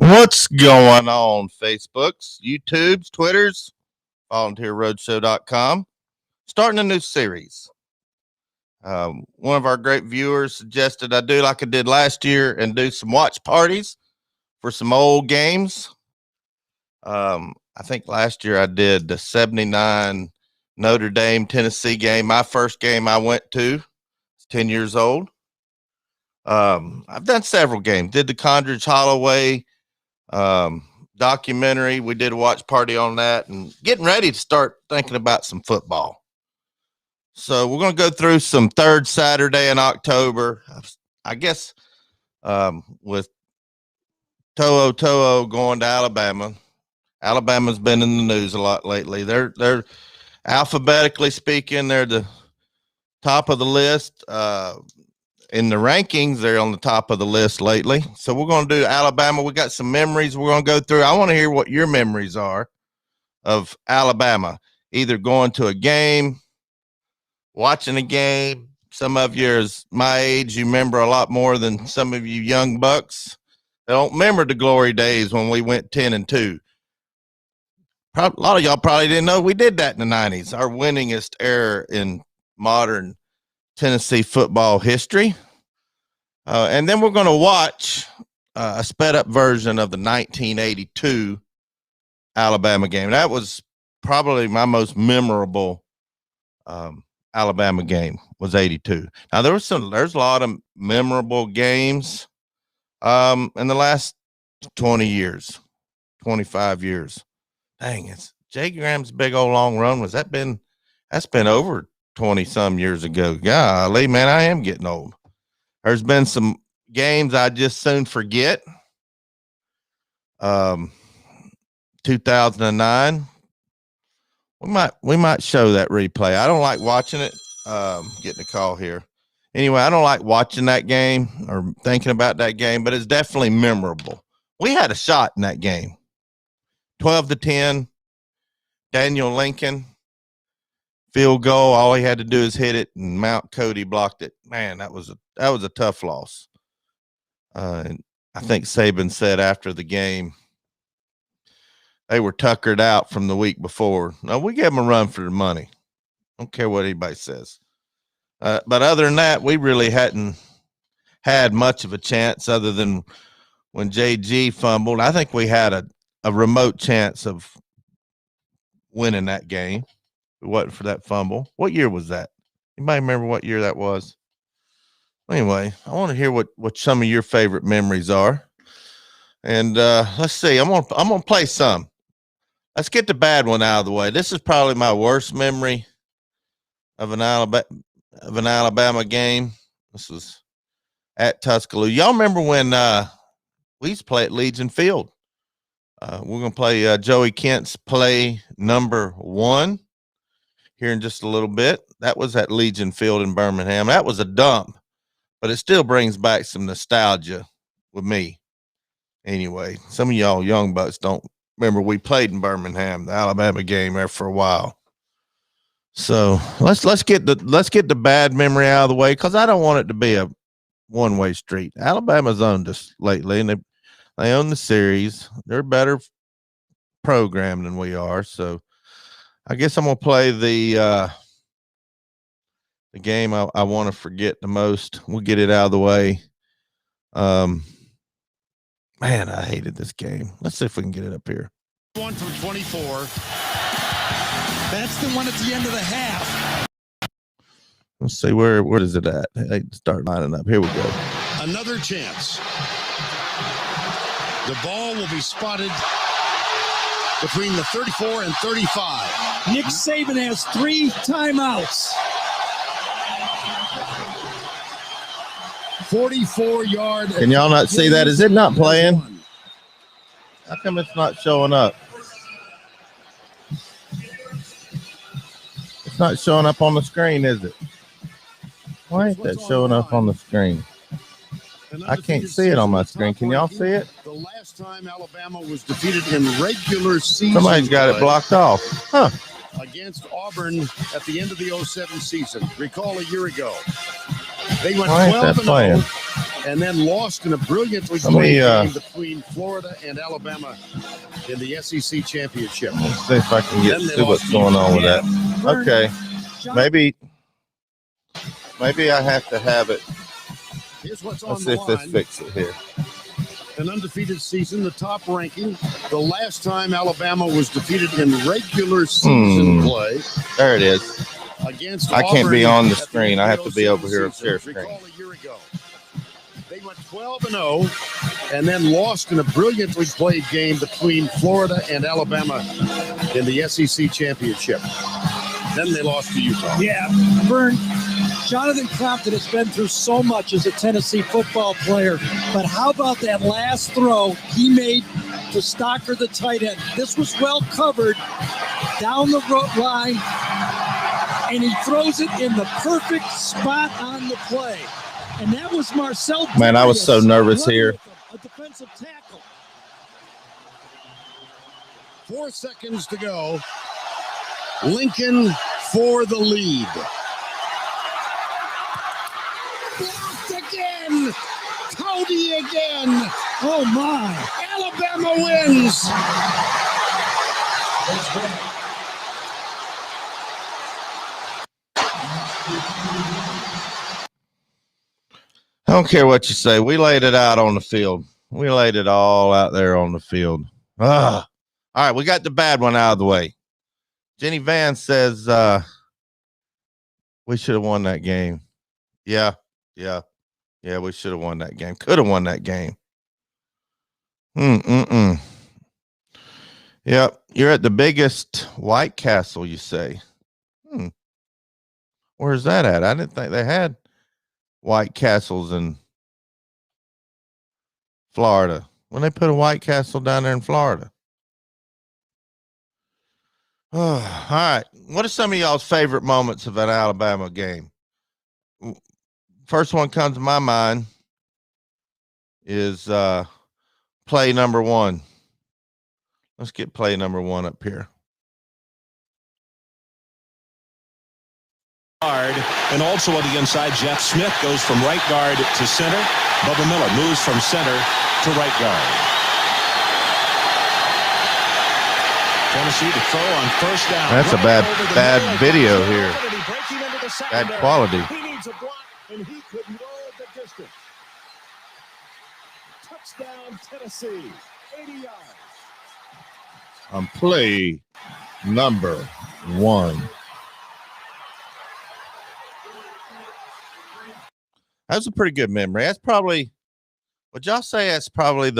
What's going on, Facebooks, YouTubes, Twitters, volunteerroadshow.com. Starting a new series. One of our great viewers suggested I do like I did last year and do some watch parties for some old games. I think last year I did the 79 Notre Dame, Tennessee game. My first game I went to. 10 years old. I've done several games. Did the Condridge Holloway documentary. We did a watch party on that and getting ready to start thinking about some football. So we're going to go through some third Saturday in October. I guess with Toho going to Alabama. Alabama's been in the news a lot lately. They're alphabetically speaking, they're the top of the list. In the rankings, they're on the top of the list lately. So we're going to do Alabama. We got some memories we're going to go through. I want to hear what your memories are of Alabama, either going to a game, watching a game. Some of you is my age. You remember a lot more than some of you young bucks. They don't remember the glory days when we went 10-2. A lot of y'all probably didn't know we did that in the 90s, our winningest era in modern Tennessee football history. And then we're going to watch a sped up version of the 1982 Alabama game. That was probably my most memorable Alabama game was 82. Now there's a lot of memorable games in the last 20 years, 25 years. Dang, it's Jay Graham's big old long run. That's been over 20 some years ago. Golly, man, I am getting old. There's been some games I just soon forget. 2009. We might show that replay. I don't like watching it. Getting a call here. Anyway, I don't like watching that game or thinking about that game, but it's definitely memorable. We had a shot in that game. 12-10. Daniel Lincoln. Field goal. All he had to do is hit it, and Mount Cody blocked it. Man, that was a tough loss. And I think Saban said after the game they were tuckered out from the week before. No, we gave them a run for the money. Don't care what anybody says. But other than that, we really hadn't had much of a chance other than when JG fumbled. I think we had a remote chance of winning that game. It wasn't for that fumble. What year was that? Anybody remember what year that was? Anyway, I want to hear what some of your favorite memories are. And let's see. I'm gonna play some. Let's get the bad one out of the way. This is probably my worst memory of an Alabama game. This was at Tuscaloosa. Y'all remember when we used to play at Legion Field? We're gonna play Joey Kent's play number 1 here in just a little bit. That was at Legion Field in Birmingham. That was a dump, but it still brings back some nostalgia with me. Anyway, some of y'all young bucks don't remember we played in Birmingham, the Alabama game there for a while. So let's get the bad memory out of the way, because I don't want it to be a one-way street. Alabama's owned us lately, and they own the series. They're a better program than we are. So I guess I'm gonna play the game I want to forget the most. We'll get it out of the way. Man, I hated this game. Let's see if we can get it up here. 1 from 24. That's the one at the end of the half. Let's see where is it at? Hey, start lining up. Here we go. Another chance. The ball will be spotted between the 34 and 35. Nick Saban has 3 timeouts. 44-yard. Can y'all not see that? Is it not playing? How come it's not showing up? It's not showing up on the screen, is it? Why ain't that showing up on the screen? I can't see it on my screen. Can y'all see it? The last time Alabama was defeated in regular season. Somebody's got it blocked off. Huh. Against Auburn at the end of the 07 season. Recall a year ago. They went Why ain't that 12-0. and then lost in a brilliantly played game between Florida and Alabama in the SEC championship. Let's see if I can see what's going on with that. Okay, maybe I have to have it. Here's what's on Let's the see if this line. fixes it here. An undefeated season, the top ranking. The last time Alabama was defeated in regular season play. There it is. Against I can't be Auburn on the screen. I have to be over here up share screen. Recall a year ago, they went 12-0 and then lost in a brilliantly played game between Florida and Alabama in the SEC championship. Then they lost to Utah. Yeah, Vern, Jonathan Compton has been through so much as a Tennessee football player, but how about that last throw he made to Stocker, the tight end? This was well covered down the road line, and he throws it in the perfect spot on the play. And that was Marcel. Man, I was so nervous here. A defensive tackle. 4 seconds to go. Lincoln for the lead. Blocked again. Cody again. Oh, my. Alabama wins. I don't care what you say. We laid it out on the field. We laid it all out there on the field. All right, we got the bad one out of the way. Jenny Van says we should have won that game. Yeah, we should have won that game. Could have won that game. Yep, you're at the biggest White Castle, you say. Where's that at? I didn't think they had White Castles in Florida. When they put a White Castle down there in Florida. All right. What are some of y'all's favorite moments of an Alabama game? First one comes to my mind is play number 1. Let's get play number 1 up here. And also on the inside, Jeff Smith goes from right guard to center. Bubba Miller moves from center to right guard. Tennessee to throw on first down. That's a bad video here. Bad quality. He needs a block, and he couldn't go the distance. Touchdown, Tennessee. 80 yards. On play number 1. That's a pretty good memory. That's probably, would y'all say that's probably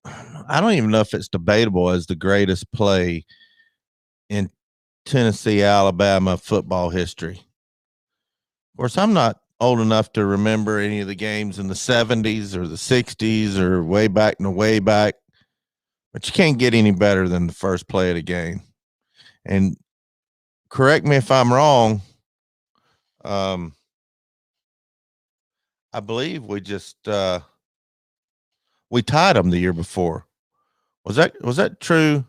I don't even know if it's debatable as the greatest play in Tennessee, Alabama football history. Of course, I'm not old enough to remember any of the games in the 70s or the 60s or way back, but you can't get any better than the first play of the game. And correct me if I'm wrong. I believe we just we tied them the year before. Was that true?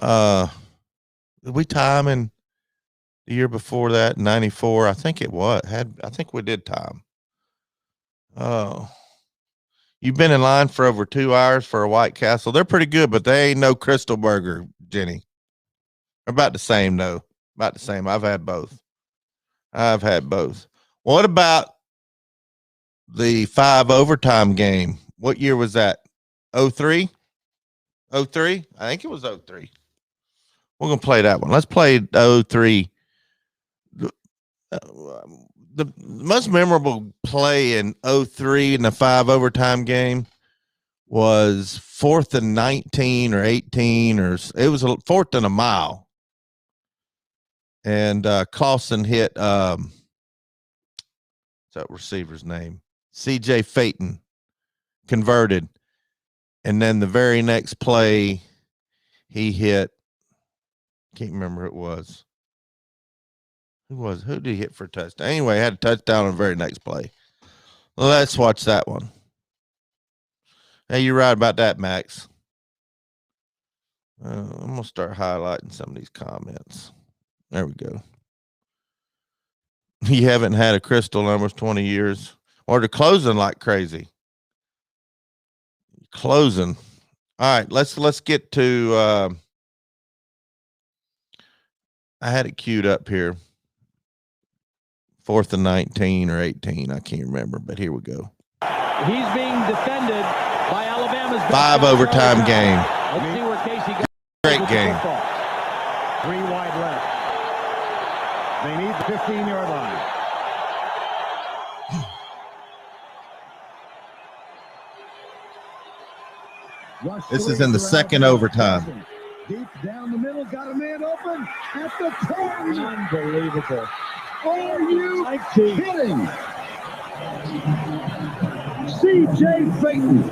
Did we tie them in the year before that, 94? I think it was. I think we did tie them. Oh, you've been in line for over 2 hours for a White Castle. They're pretty good, but they ain't no Crystal Burger, Jenny. They're about the same, though. About the same. I've had both. What about the 5 overtime game? What year was that? 03? 03? I think it was 03. We're going to play that one. Let's play 03. The most memorable play in 03 in the 5 overtime game was 4th and 19 or 18, or it was 4th and a mile. And Clausen hit, what's that receiver's name? CJ Fayton converted. And then the very next play, he hit, can't remember who it was. Who did he hit for a touchdown? Anyway, had a touchdown on the very next play. Let's watch that one. Hey, you're right about that, Max. I'm going to start highlighting some of these comments. There we go. You haven't had a Crystal in almost 20 years. Or they're closing like crazy. Closing. All right, let's get to I had it queued up here. 4th and 19 or 18. I can't remember, but here we go. He's being defended by Alabama's 5 overtime game. Let's see where Casey goes. Great game. 3 wide left. They need the 15-yard line. This is in the second overtime. Deep down the middle, got a man open at the 10. Unbelievable. Are you kidding? C.J. Fayton.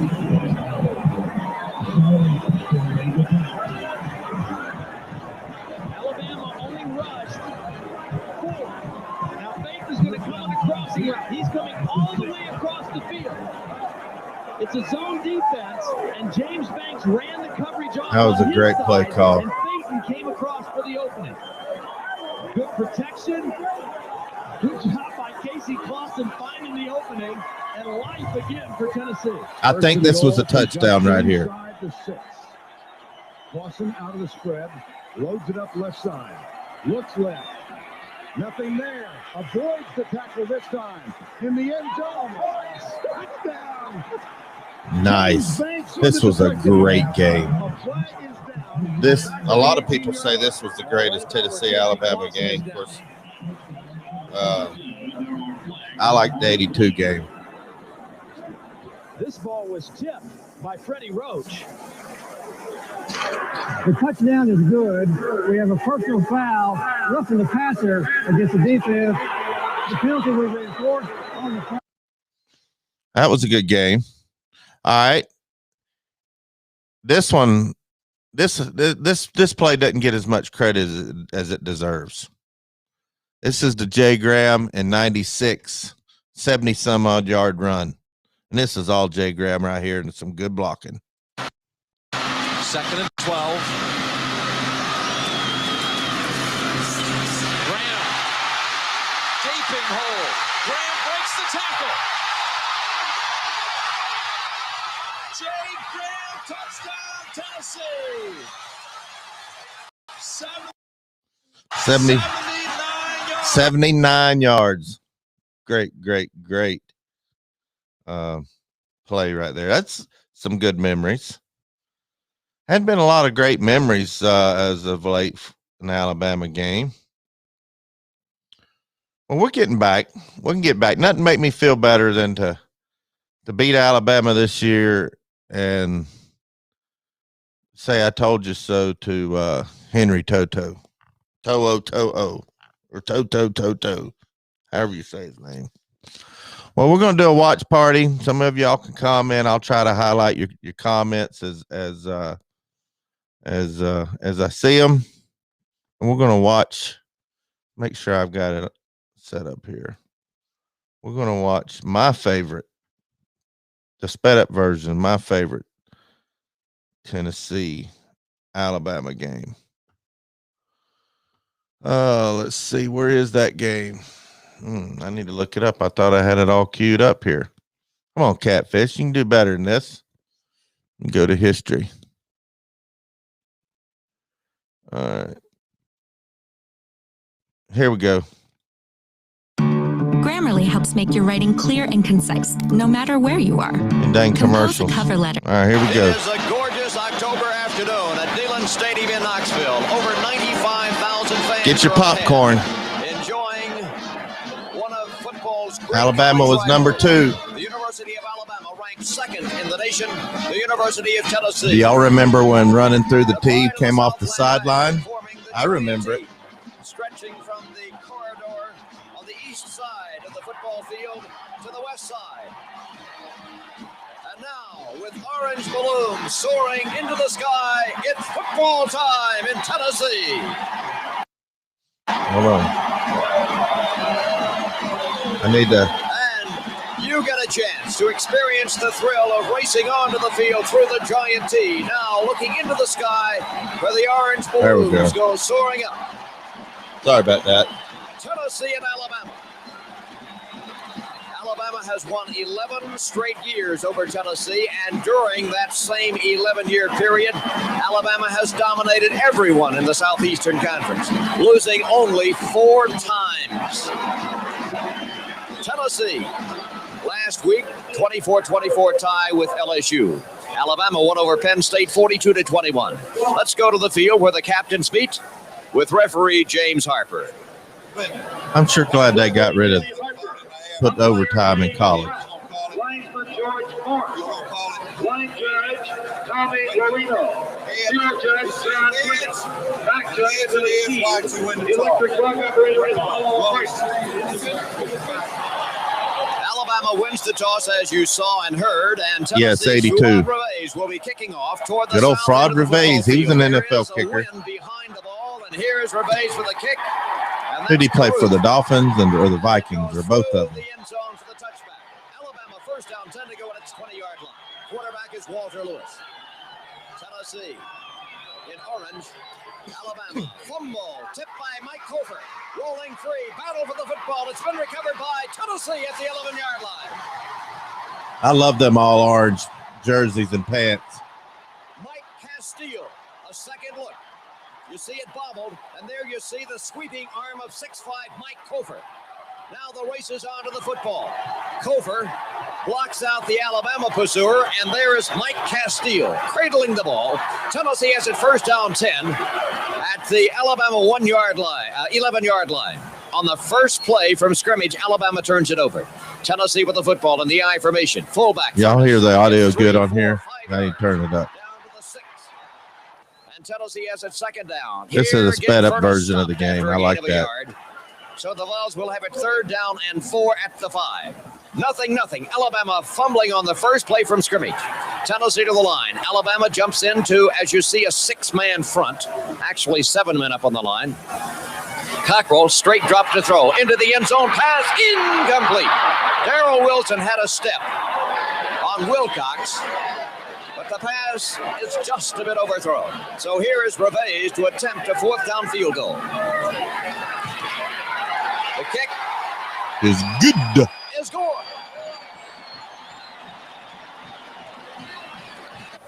Alabama only rushed 4. Now Fayton's going to come on the crossing route. He's coming all the way across the field. It's a zone defense, and James Banks ran the coverage off. That was a great play call. And Fayton came across for the opening. Good protection. Good job by Casey Clausen finding the opening, and life again for Tennessee. I think this was a touchdown right here. Clausen out of the spread, loads it up left side, looks left. Nothing there. Avoids the tackle this time. In the end zone. Touchdown. Nice. This was a great game. A lot of people say this was the greatest Tennessee-Alabama game. Of course, I like the 82 game. This ball was tipped by Freddie Roach. The touchdown is good. We have a personal foul, roughing the passer against the defense. The penalty was reinforced on the. That was a good game. All right. This one, this play doesn't get as much credit as it deserves. This is the Jay Graham in 96, 70-some-odd yard run. And this is all Jay Graham right here and some good blocking. 2nd and 12. Graham. Gaping hole. Graham breaks the tackle. Jay Graham, touchdown, Tennessee. 79 yards. Great play right there. That's some good memories. Had been a lot of great memories as of late in the Alabama game. Well, we're getting back. We can get back. Nothing make me feel better than to beat Alabama this year and say I told you so to Henry Toto. To'o, or Toto, however you say his name. Well, we're going to do a watch party. Some of y'all can comment. I'll try to highlight your comments as I see them. And we're going to watch. Make sure I've got it set up here. We're going to watch my favorite, the sped up version, my favorite Tennessee Alabama game. Let's see. Where is that game? I need to look it up. I thought I had it all queued up here. Come on, Catfish. You can do better than this. Go to history. All right. Here we go. Grammarly helps make your writing clear and concise, no matter where you are. And dang commercials. A cover letter. All right, here we go. It is a gorgeous October afternoon at Neyland Stadium in Knoxville. Over 95,000 fans. Get your popcorn. Enjoying one of football's great Alabama was number 2. The University of Alabama ranked 2nd in the nation. The University of Tennessee. Do y'all remember when running through the T came off the sideline? I remember it. Stretching from the corridor on the east side of the football field to the west side. And now, with orange balloons soaring into the sky, it's football time in Tennessee. Hold on. I need to. And you get a chance to experience the thrill of racing onto the field through the giant T. Now looking into the sky where the orange balloons go soaring up. Sorry about that. Tennessee and Alabama. Alabama has won 11 straight years over Tennessee, and during that same 11-year period, Alabama has dominated everyone in the Southeastern Conference, losing only 4 times. Tennessee, last week, 24-24 tie with LSU. Alabama won over Penn State 42-21. Let's go to the field where the captains meet with referee James Harper. I'm sure glad they got rid of put overtime in college. Linesman George Morris. Line judge Tommy Guarino. Field judge John Prince. Back judge Billy Key. Electric clock operator is Paul Price. Alabama wins the toss, as you saw and heard, and yes, 82. Fraud will be kicking off toward the good old Fraud Revays. He was an There NFL is a kicker. wind behind the ball, and here's Revays for the kick. Did he play for the Dolphins or the Vikings or both of them? The end zone for the touchback. Alabama first down, 10 to go, and it's 20-yard line. Quarterback is Walter Lewis. Tennessee in orange. Alabama fumble tipped by Mike Cofer. Rolling free, battle for the football. It's been recovered by Tennessee at the 11-yard line. I love them all orange jerseys and pants. Mike Castile, a second look. You see it bobbled, and there you see the sweeping arm of 6'5" Mike Cofer. Now the race is on to the football. Cofer blocks out the Alabama pursuer, and there is Mike Castile cradling the ball. Tennessee has it first down 10 at the Alabama 11-yard line. On the first play from scrimmage, Alabama turns it over. Tennessee with the football in the I formation. Fullback. Y'all hear the audio good on here? I need to turn it up. Down to the 6. And Tennessee has it second down. This is a sped up version of the game. I like that. So the Vols will have it third down and 4 at the 5. Nothing. Alabama fumbling on the first play from scrimmage. Tennessee to the line. Alabama jumps into, as you see, a 6-man front. Actually, 7 men up on the line. Cockrell, straight drop to throw. Into the end zone. Pass incomplete. Darrell Wilson had a step on Wilcox. But the pass is just a bit overthrown. So here is Revays to attempt a 4th down field goal. The kick is good. Is good.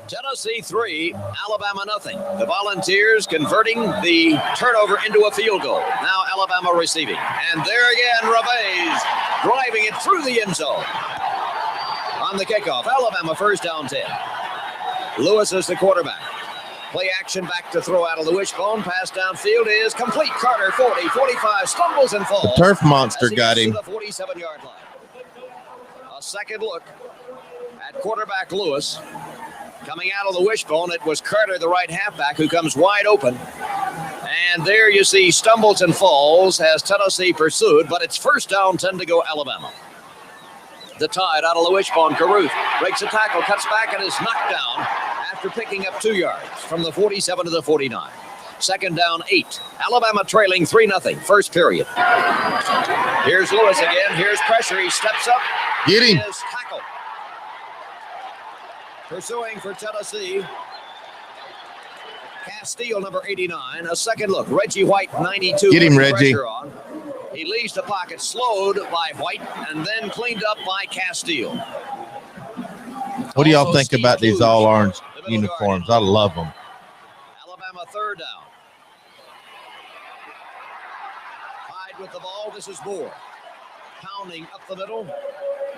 Tennessee 3, Alabama nothing. The Volunteers converting the turnover into a field goal. Now Alabama receiving. And there again, Revays driving it through the end zone. On the kickoff, Alabama first down 10. Lewis is the quarterback. Play action back to throw out of the wishbone. Pass downfield is complete. Carter 40, 45, stumbles and falls. The turf monster got him. To the 47-yard line. A second look at quarterback Lewis. Coming out of the wishbone, it was Carter, the right halfback, who comes wide open. And there you see stumbles and falls as Tennessee pursued, but it's first down, 10 to go, Alabama. The tide out of the wishbone. Caruth breaks a tackle, cuts back, and is knocked down after picking up 2 yards from the 47 to the 49. Second down, 8. Alabama trailing 3-0. First period. Here's Lewis again. Here's pressure. He steps up. Get him. He is tackled. Pursuing for Tennessee. Castile, number 89. A second look. Reggie White, 92. Get him, Reggie. On. He leaves the pocket, slowed by White, and then cleaned up by Castile. What do y'all think about these all orange uniforms? I love them. Alabama third down. Hyde with the ball. This is Moore. Pounding up the middle.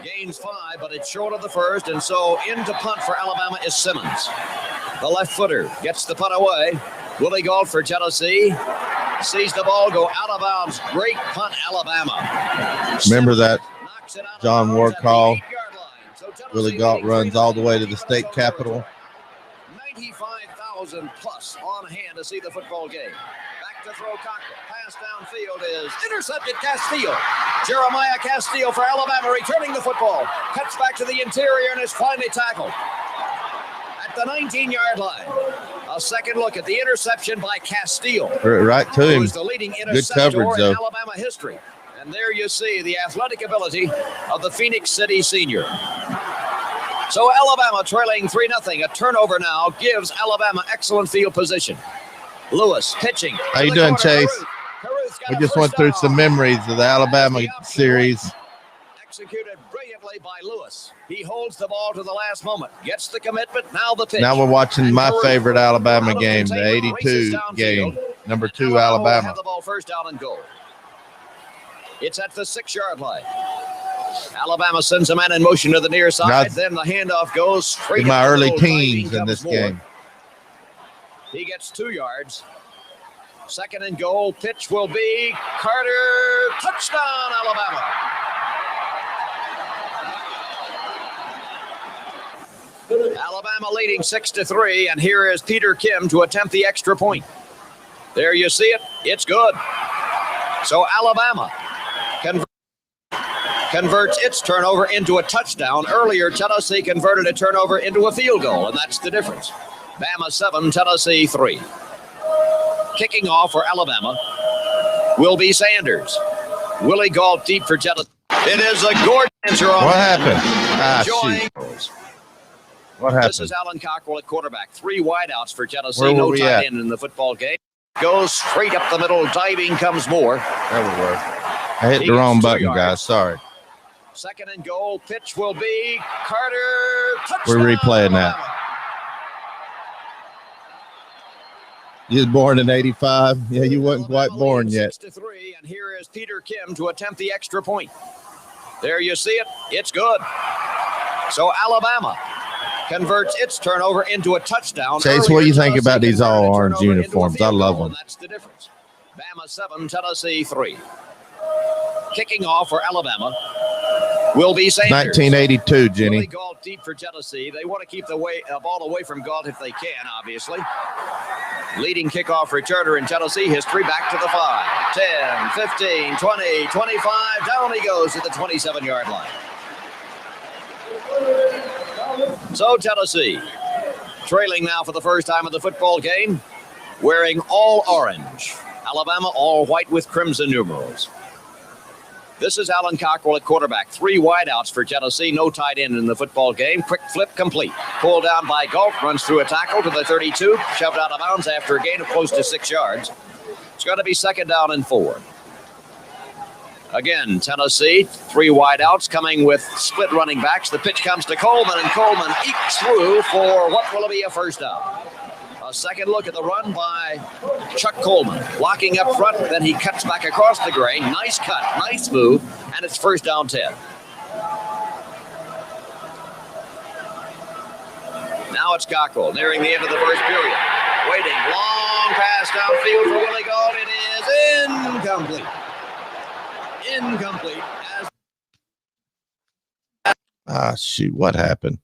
Gains 5, but it's short of the first, and so into punt for Alabama is Simmons. The left footer gets the punt away. Willie Gault for Tennessee. Sees the ball go out of bounds. Great punt, Alabama. Remember that John Ward call? Willie Gault runs all the way to the state capitol. 95,000 plus on hand to see the football game. Back to throw Cockrell. Pass downfield is intercepted. Castile. Jeremiah Castile for Alabama returning the football. Cuts back to the interior and is finally tackled at the 19-yard line. A second look at the interception by Castile. Right to him. Who's the leading Good interceptor coverage, in though. Alabama history. And there you see the athletic ability of the Phoenix City senior. So Alabama trailing 3-0. A turnover now gives Alabama excellent field position. Lewis pitching. How you doing, Chase? We just went through some memories of the Alabama series. Executed brilliantly play by Lewis. He holds the ball to the last moment, gets the commitment. Now the pitch. Now we're watching my favorite Alabama game, the 82 game, number 2 Alabama. Have the ball first down and goal. It's at the 6-yard line. Alabama sends a man in motion to the near side. Then the handoff goes straight. In my early teens in this game. He gets 2 yards. 2nd and goal. Pitch will be Carter. Touchdown, Alabama. Alabama leading 6-3, and here is Peter Kim to attempt the extra point. There you see it. It's good. So Alabama converts its turnover into a touchdown. Earlier, Tennessee converted a turnover into a field goal, and that's the difference. Bama 7, Tennessee 3. Kicking off for Alabama will be Sanders. Willie Gault deep for Tennessee. It is a gorgeous answer on. What happened? Shoot. What happened? This is Alan Cockrell at quarterback. 3 wideouts for Tennessee. Where were no we tight at? end in the football game. Goes straight up the middle. Diving comes Moore. There we were. I hit the wrong button, guys. Sorry. 2nd and goal. Pitch will be Carter. Touchdown, We're replaying that. Alabama. You was born in 85. Yeah, you wasn't quite born yet. 6-3, and here is Peter Kim to attempt the extra point. There you see it. It's good. So Alabama converts its turnover into a touchdown. Chase, what do you think about these all orange uniforms? I love them. That's the difference. Bama 7, Tennessee 3. Kicking off for Alabama will be Sanders. 1982, Jenny. Willie Gault deep for Tennessee. They want to keep the ball away from Gault if they can, obviously. Leading kickoff returner in Tennessee history, back to the 5, 10, 15, 20, 25. Down he goes to the 27-yard line. So Tennessee, trailing now for the first time in the football game, wearing all orange. Alabama all white with crimson numerals. This is Alan Cockrell at quarterback. 3 wideouts for Tennessee. No tight end in the football game. Quick flip complete. Pulled down by Gault. Runs through a tackle to the 32. Shoved out of bounds after a gain of close to 6 yards. It's going to be 2nd down and 4. Again, Tennessee, 3 wideouts coming with split running backs. The pitch comes to Coleman, and Coleman ekes through for what will be a first down. A second look at the run by Chuck Coleman. Blocking up front, then he cuts back across the grain. Nice cut, nice move, and it's first down 10. Now it's Cockrell, nearing the end of the first period. Waiting, long pass downfield for Willie Gault. It is incomplete. Incomplete. Shoot, what happened?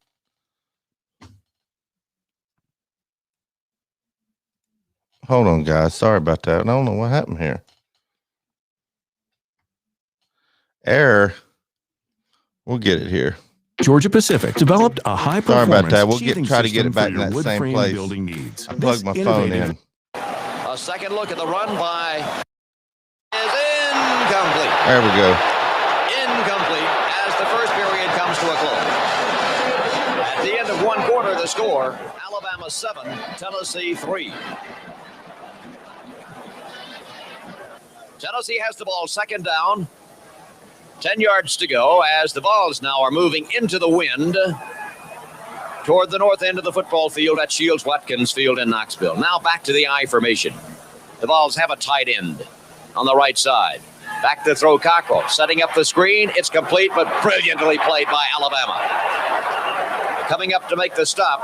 Hold on, guys. Sorry about that. I don't know what happened here. Error. We'll get it here. Georgia Pacific developed a high-performance. Sorry about that. We'll try to get it back in that same place. I plugged my phone in. A second look at the run by is incomplete. There we go. Incomplete as the first period comes to a close. At the end of 1 quarter, the score, Alabama 7, Tennessee 3. Tennessee has the ball, 2nd down. 10 yards to go as the balls now are moving into the wind toward the north end of the football field at Shields-Watkins Field in Knoxville. Now back to the I formation. The Vols have a tight end on the right side. Back to throw Cockrell. Setting up the screen. It's complete, but brilliantly played by Alabama. Coming up to make the stop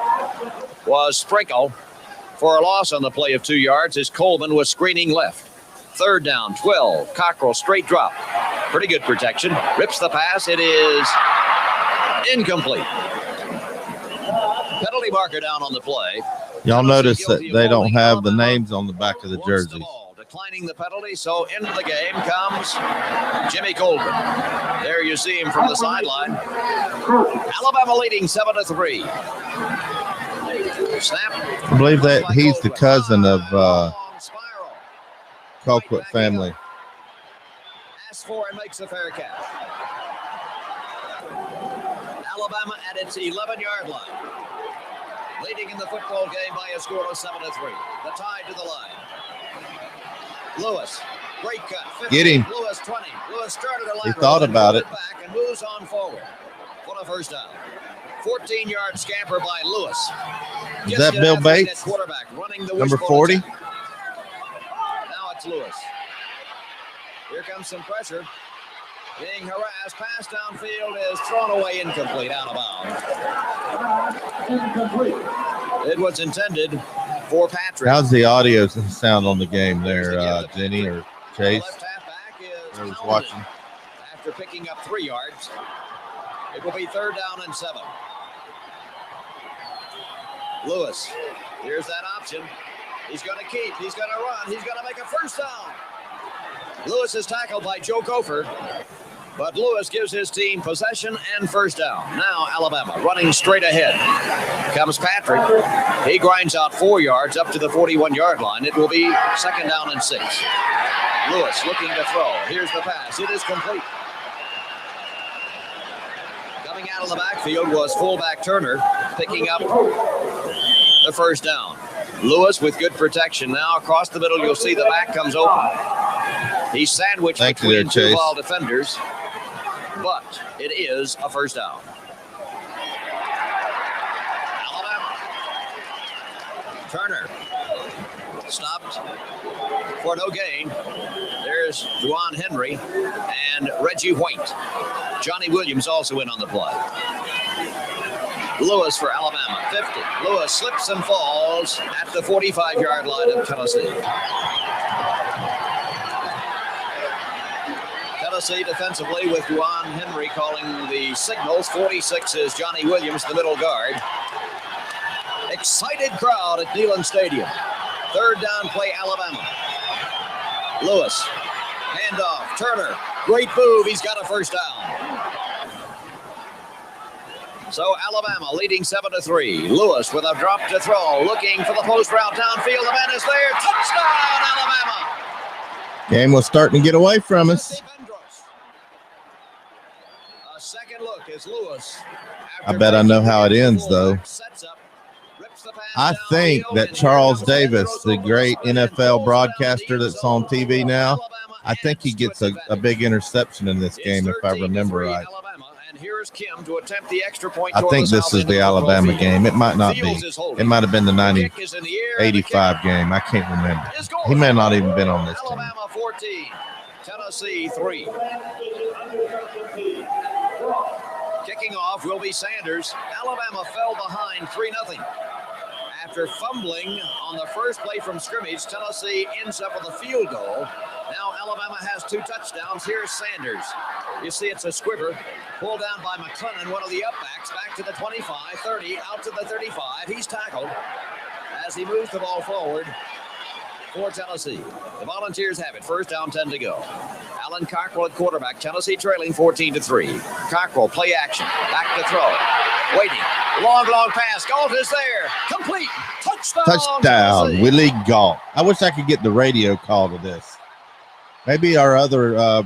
was Sprinkle for a loss on the play of 2 yards as Coleman was screening left. 3rd down, 12. Cockrell, straight drop. Pretty good protection. Rips the pass. It is incomplete. Penalty marker down on the play. Y'all notice that they don't have the names on the back of the jerseys. Declining the penalty, so into the game comes Jimmy Colbert. There you see him from the sideline. Alabama leading 7-3. Snap. I believe that he's the cousin of Colquitt family. Asks for and makes a fair catch. Alabama at its 11-yard line. Leading in the football game by a score of 7-3. The tie to the line. Lewis, great cut. 15, Get him. Lewis 20. Lewis started a line. He thought about it. Back and moves on forward. on a first down. 14-yard scamper by Lewis. Is that Bill Bates? Quarterback running the number 40? Now it's Lewis. Here comes some pressure. Being harassed, pass downfield is thrown away, incomplete, out of bounds. It was intended for Patrick. How's the audio sound on the game there, Denny or Chase? The left halfback is I was watching. After picking up 3 yards, it will be 3rd down and 7. Lewis, here's that option. He's going to keep, he's going to run, he's going to make a first down. Lewis is tackled by Joe Gopher, but Lewis gives his team possession and first down. Now Alabama running straight ahead. Comes Patrick. He grinds out 4 yards up to the 41-yard line. It will be 2nd down and 6. Lewis looking to throw. Here's the pass. It is complete. Coming out of the backfield was fullback Turner, picking up the first down. Lewis with good protection. Now across the middle, you'll see the back comes open. He's sandwiched between 2 ball defenders, but it is a first down. Alabama. Turner stopped for no gain. There's Juwan Henry and Reggie White. Johnny Williams also in on the play. Lewis for Alabama, 50. Lewis slips and falls at the 45-yard line of Tennessee. Tennessee defensively with Juwan Henry calling the signals. 46 is Johnny Williams, the middle guard. Excited crowd at Neyland Stadium. 3rd down play, Alabama. Lewis, handoff, Turner, great move, he's got a first down. So Alabama leading 7-3. Lewis with a drop to throw, looking for the post route downfield. The man is there. Touchdown, Alabama. Game was starting to get away from us. A second look is Lewis. I bet I know how it ends, though. I think that Charles Davis, the great NFL broadcaster that's on TV now, I think he gets a big interception in this game, if I remember right. Here's Kim to attempt the extra point. I think this is the Alabama game. It might not be. It might have been the 85 game. I can't remember. He may not even been on this team. Alabama 14, Tennessee 3. Kicking off will be Sanders. Alabama fell behind 3-0. After fumbling on the first play from scrimmage, Tennessee ends up with a field goal. Now Alabama has 2 touchdowns. Here's Sanders. You see it's a squibber. Pulled down by McClellan, one of the upbacks, back to the 25, 30, out to the 35. He's tackled as he moves the ball forward for Tennessee. The Volunteers have it. 1st down, 10 to go. Alan Cockrell at quarterback. Tennessee trailing 14-3. Cockrell, play action. Back to throw. Waiting. Long pass. Galt is there. Complete. Touchdown. Willie Galt. I wish I could get the radio call to this. Maybe our other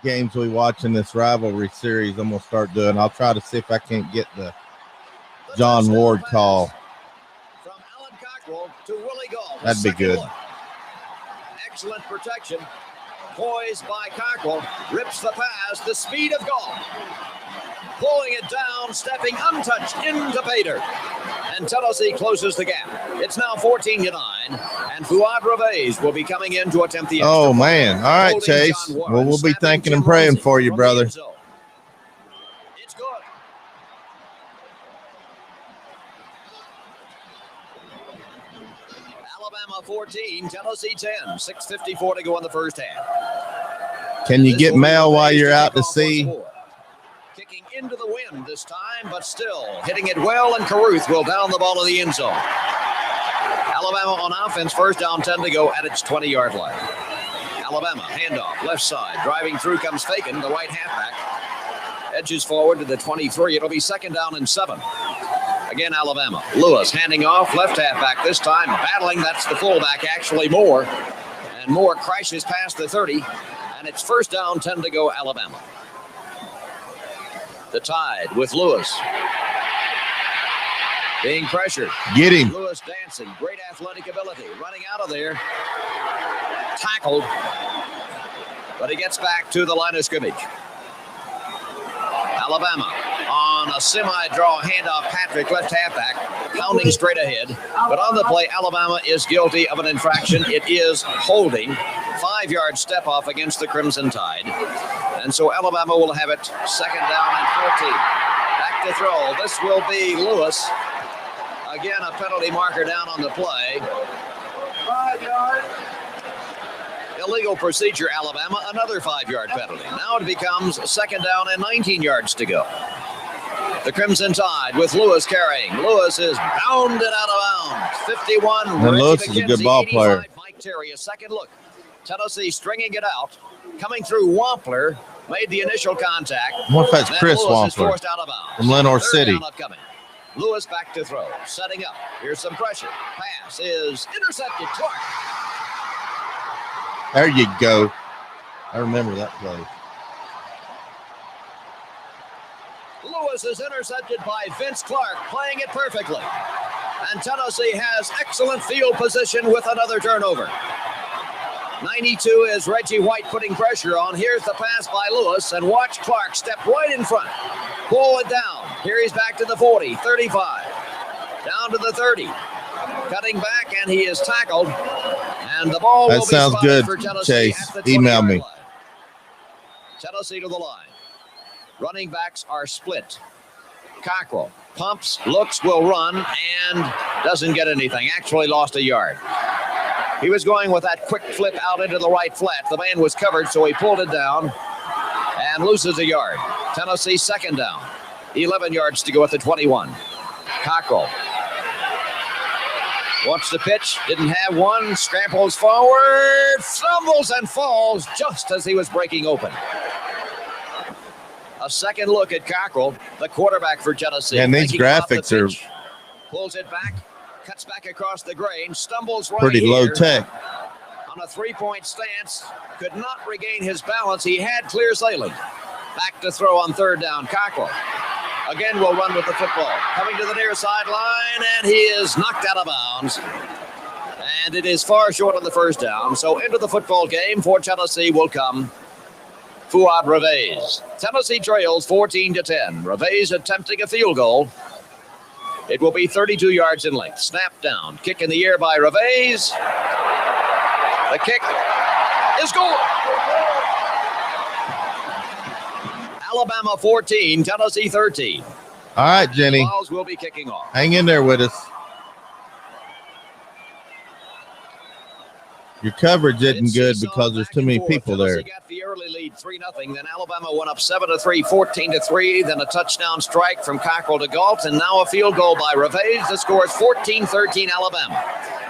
games we watch in this rivalry series, I'm going to start doing. I'll try to see if I can't get the John Ward call. From Alan Cockrell to Willie Galt. That'd be good. Excellent protection. Poised by Cockrell. Rips the pass. The speed of Galt. Pulling it down, stepping untouched into Bader. And Tennessee closes the gap. It's now 14-9, and Fuad Revez will be coming in to attempt the extra Oh, point. man. All right, Chase. Well, we'll be thinking and praying for you, brother. It's good. Alabama 14, Tennessee 10. 6:54 to go in the first half. Can you get mail while you're out to sea? Kicking into the wind this time, but still hitting it well, and Caruth will down the ball to the end zone. Alabama on offense, 1st down, 10 to go at its 20-yard line. Alabama, handoff, left side. Driving through comes Fayton, the right halfback. Edges forward to the 23. It'll be 2nd down and 7. Again, Alabama. Lewis handing off, left halfback this time. Battling, that's the fullback, actually Moore. And Moore crashes past the 30. And it's 1st down, 10 to go, Alabama. The Tide with Lewis. Being pressured. Get him. Lewis dancing. Great athletic ability. Running out of there. Tackled. But he gets back to the line of scrimmage. Alabama on a semi-draw handoff. Patrick, left halfback, pounding straight ahead. But on the play, Alabama is guilty of an infraction. It is holding. 5-yard step off against the Crimson Tide. And so Alabama will have it 2nd down and 14. Back to throw. This will be Lewis. Again, a penalty marker down on the play. 5 yards. Illegal procedure, Alabama. Another 5-yard penalty. Now it becomes 2nd down and 19 yards to go. The Crimson Tide with Lewis carrying. Lewis is bounded out of bounds. 51. And Lewis is a good ball player. Mike Terry, a second look. Tennessee stringing it out. Coming through Wampler. Made the initial contact. What if that's Chris Wampler from Lenore City? Lewis back to throw. Setting up. Here's some pressure. Pass is intercepted. Clark. There you go. I remember that play. Lewis is intercepted by Vince Clark, playing it perfectly. And Tennessee has excellent field position with another turnover. 92 is Reggie White putting pressure on. Here's the pass by Lewis, and watch Clark step right in front. Pull it down. Here he's back to the 40, 35. Down to the 30. Cutting back, and he is tackled. And the ball will be spotted for Tennessee. Chase, email me. Tennessee to the line. Running backs are split. Cockrell pumps, looks, will run, and doesn't get anything. Actually lost a yard. He was going with that quick flip out into the right flat. The man was covered, so he pulled it down and loses a yard. Tennessee 2nd down. 11 yards to go at the 21. Cockrell wants the pitch, didn't have one, scrambles forward, fumbles and falls just as he was breaking open. A second look at Cockrell, the quarterback for Tennessee. And these graphics are pulls it back, cuts back across the grain, stumbles right pretty low tech. On a 3-point stance, could not regain his balance. He had clear sailing. Back to throw on 3rd down, Cockrell. Again, will run with the football. Coming to the near sideline, and he is knocked out of bounds. And it is far short on the 1st down. So into the football game for Tennessee will come Fuad Reveiz. Tennessee trails 14-10. Reveiz attempting a field goal. It will be 32 yards in length. Snap down. Kick in the air by Reveiz. The kick is good. Alabama 14, Tennessee 13. All right, Jenny. Balls will be kicking off. Hang in there with us. Your coverage isn't good because there's too many people there. Tennessee got the early lead 3-0. Then Alabama went up 7-3, 14-3. Then a touchdown strike from Cockrell to Galt, and now a field goal by Reveiz. The score is 14-13 Alabama.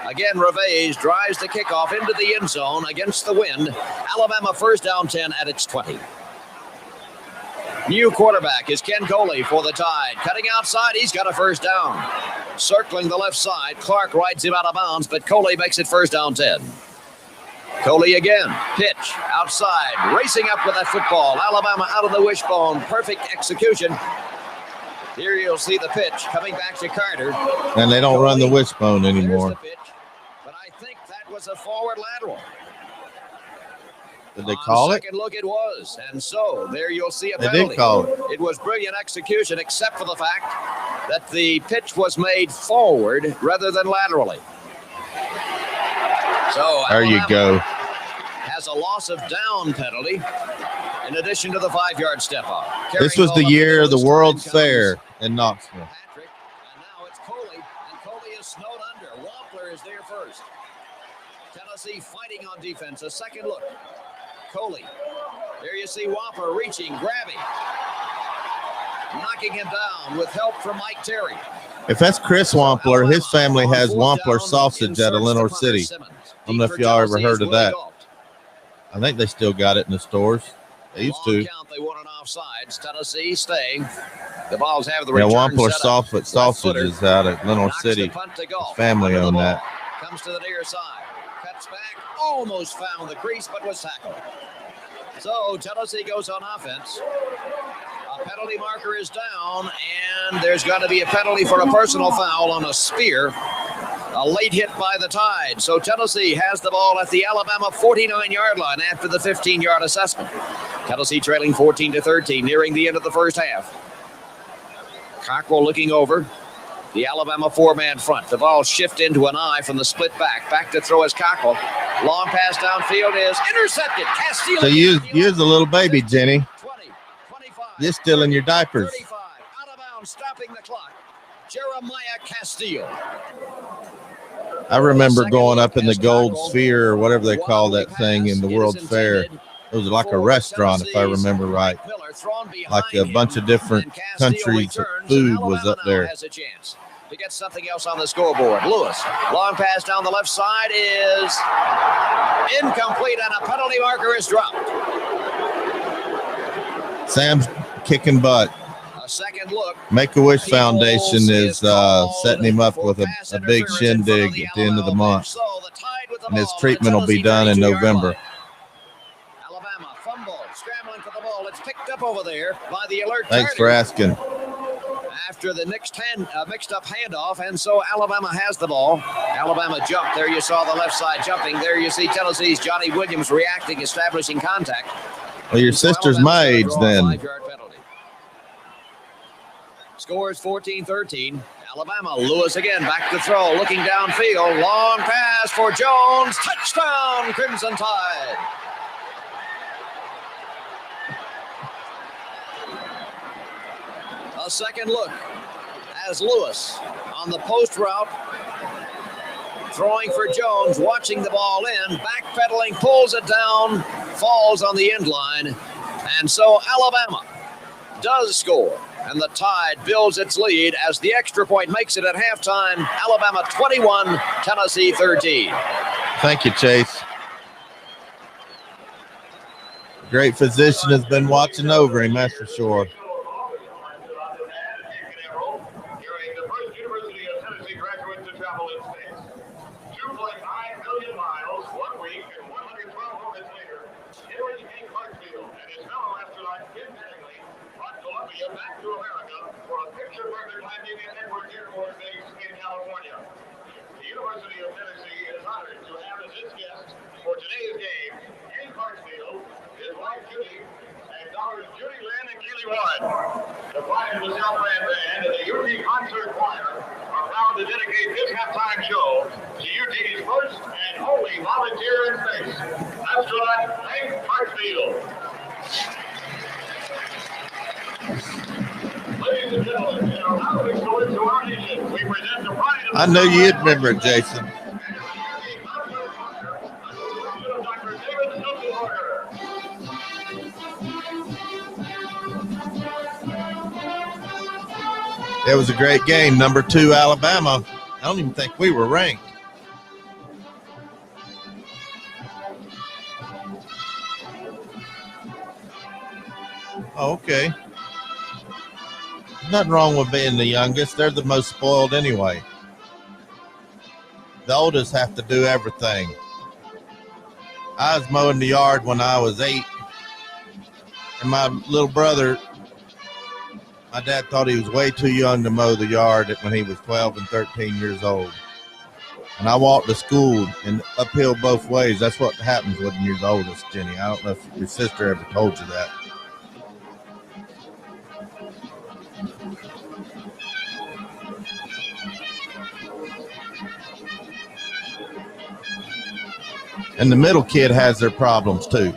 Again, Reveiz drives the kickoff into the end zone against the wind. Alabama 1st down 10 at its 20. New quarterback is Ken Coley for the Tide. Cutting outside, he's got a 1st down. Circling the left side, Clark rides him out of bounds, but Coley makes it 1st down 10. Coley again, pitch, outside, racing up with that football. Alabama out of the wishbone, perfect execution. Here you'll see the pitch coming back to Carter. And they don't Coley run the wishbone anymore. The pitch, but I think that was a forward lateral. Did they call it? Second look, it was. And so there you'll see a penalty. penalty. They did call it. It was brilliant execution, except for the fact that the pitch was made forward rather than laterally. So there you go. Has a loss of down penalty in addition to the 5-yard step off. This was the year of the World's Fair in Knoxville. Patrick, and now it's Coley, and Coley is snowed under. Wampler is there first. Tennessee fighting on defense. A second look. Coley. There you see Wampler reaching, grabbing, knocking him down with help from Mike Terry. If that's Chris Wampler, his family has Wampler sausage out of Lenore City. I don't know if y'all ever heard of that. I think they still got it in the stores. They used to. Count, they want an offsides. Tennessee staying. The Vols have the return. Wampler sausage is out of Lenore City. His family owned that. Comes to the near side. Cuts back. Almost found the crease, but was tackled. So Tennessee goes on offense. A penalty marker is down, and there's going to be a penalty for a personal foul on a spear. A late hit by the Tide. So Tennessee has the ball at the Alabama 49-yard line after the 15-yard assessment. Tennessee trailing 14-13, nearing the end of the 1st half. Cockrell looking over. The Alabama four-man front. The ball shift into an eye from the split back. Back to throw is Cockrell. Long pass downfield is intercepted. Castillo. So you're the little baby, Jenny. 20, 25. You're still in your diapers. 35. Out of bounds, stopping the clock. Jeremiah Castillo. I remember going up in the Gold Sphere or whatever they call that thing in the World Fair. It was like a restaurant, if I remember right. Like a bunch of different countries' food was up there. Has a chance to get something else on the scoreboard. Lewis, long pass down the left side is incomplete, and a penalty marker is dropped. Sam's kicking butt. A second look. Make-A-Wish Foundation is setting him up with a big shindig at the end of the month. And his treatment will be done in November. Alabama fumble, scrambling for the ball. It's picked up over there by the alert. Thanks for asking. After the mixed up handoff, and so Alabama has the ball. Alabama jumped. There you saw the left side jumping. There you see Tennessee's Johnny Williams reacting, establishing contact. Well, your sister's my age then. Scores 14-13. Alabama. Lewis again, back to throw, looking downfield. Long pass for Jones. Touchdown, Crimson Tide. A second look as Lewis on the post route, throwing for Jones, watching the ball in, backpedaling, pulls it down, falls on the end line. And so Alabama does score, and the Tide builds its lead as the extra point makes it at halftime. Alabama 21, Tennessee 13. Thank you, Chase. Great physician has been watching over him, that's for sure. The choir of the Southland Band and the UT Concert Choir are proud to dedicate this halftime show to UT's first and only volunteer in space, astronaut Hank Hartsfield. Ladies and gentlemen, in our honoring story to our nation, we present the pride of I know you'd remember it, Jason. It was a great game. Number 2, Alabama. I don't even think we were ranked. Oh, okay. Nothing wrong with being the youngest. They're the most spoiled anyway. The oldest have to do everything. I was mowing the yard when I was 8. And my little brother, my dad thought he was way too young to mow the yard when he was 12 and 13 years old. And I walked to school and uphill both ways. That's what happens when you're the oldest, Jenny. I don't know if your sister ever told you that. And the middle kid has their problems too.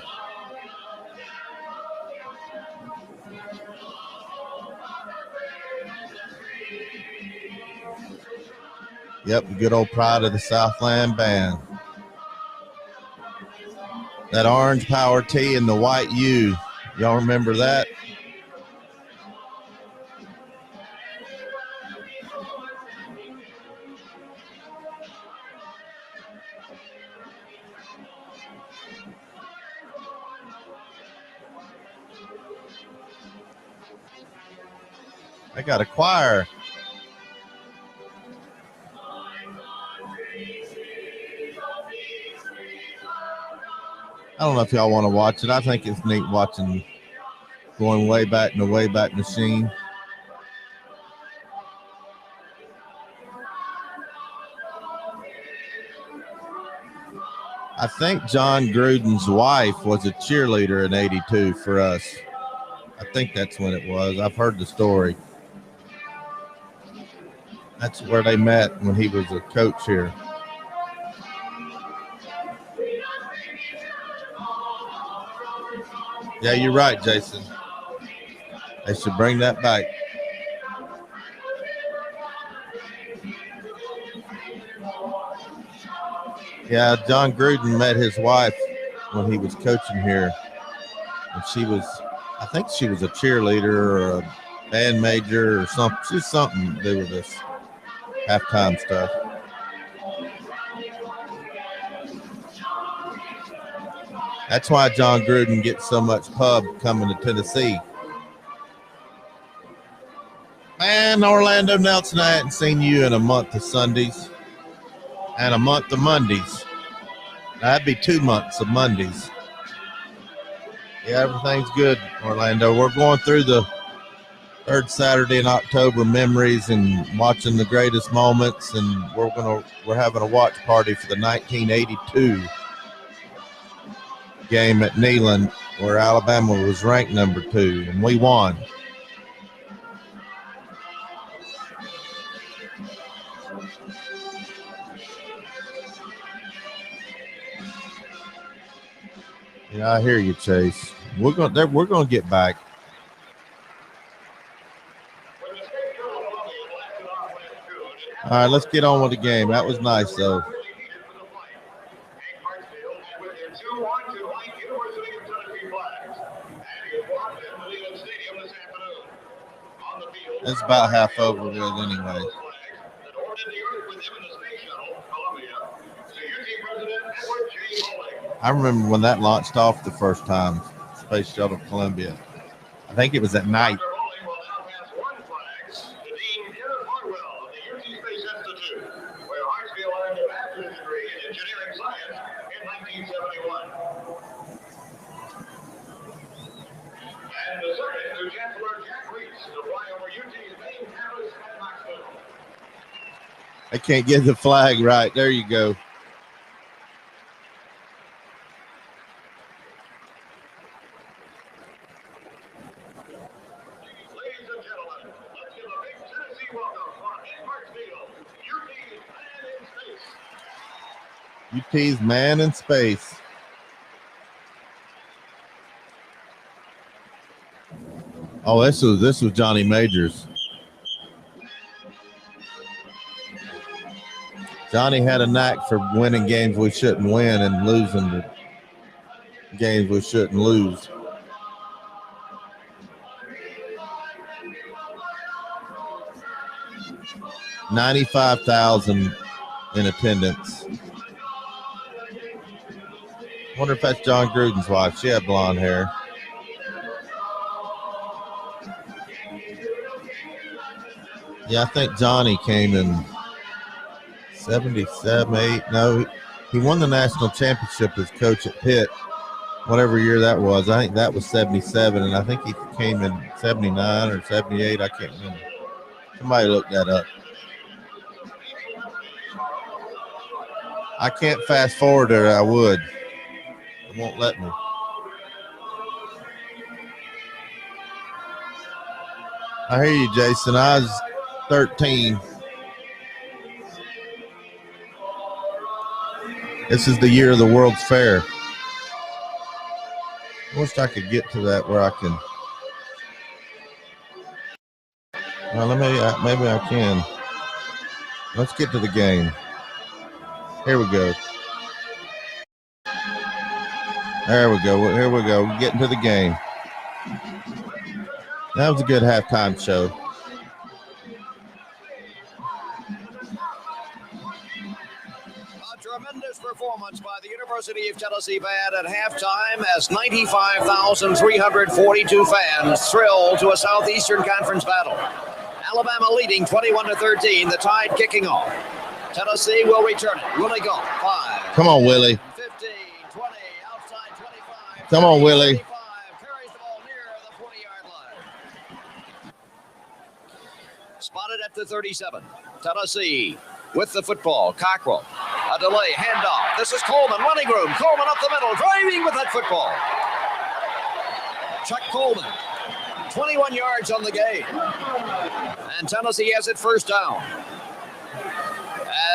Yep, the good old pride of the Southland Band. That orange power T and the white U. Y'all remember that? I got a choir. I don't know if y'all want to watch it. I think it's neat watching, going way back in the Wayback Machine. I think John Gruden's wife was a cheerleader in '82 for us. I think that's when it was. I've heard the story. That's where they met when he was a coach here. Yeah, you're right, Jason. They should bring that back. Yeah, John Gruden met his wife when he was coaching here. And I think she was a cheerleader or a band major or something. She's something to do with this halftime stuff. That's why John Gruden gets so much pub coming to Tennessee. Man, Orlando Nelson, I hadn't seen you in a month of Sundays and a month of Mondays. That'd be 2 months of Mondays. Yeah, everything's good, Orlando. We're going through the third Saturday in October memories and watching the greatest moments, and we're having a watch party for the 1982 game at Neyland where Alabama was ranked number 2 and we won. Yeah, I hear you, Chase. We're gonna get back. All right, let's get on with the game. That was nice, though. It's about half over with anyway. I remember when that launched off the first time, Space Shuttle Columbia. I think it was at night. I can't get the flag right. There you go. UT's Man in Space. Oh, this was Johnny Majors. Johnny had a knack for winning games we shouldn't win and losing the games we shouldn't lose. $95,000 in attendance. Wonder if that's John Gruden's wife. She had blonde hair. Yeah, I think Johnny came in 77, 8. No, he won the national championship as coach at Pitt, whatever year that was. I think that was 77, and I think he came in 79 or 78. I can't remember. Somebody look that up. I can't fast forward it. I would. It won't let me. I hear you, Jason. I was 13. This is the year of the World's Fair. I wish I could get to that where I can. Well, maybe I can. Let's get to the game. Here we go. There we go. Here we go. We're getting to the game. That was a good halftime show. A tremendous performance by the University of Tennessee Band at halftime as 95,342 fans thrilled to a Southeastern Conference battle. Alabama leading 21-13, the Tide kicking off. Tennessee will return it. Willie go. 5. Come on, Willie. 15, 20, outside 25. Come on, Willie. 25, carries the ball near the 40-yard line. Spotted at the 37. Tennessee with the football. Cockrell. A delay. Handoff. This is Coleman. Running room. Coleman up the middle. Driving with that football. Chuck Coleman. 21 yards on the game. And Tennessee has it first down.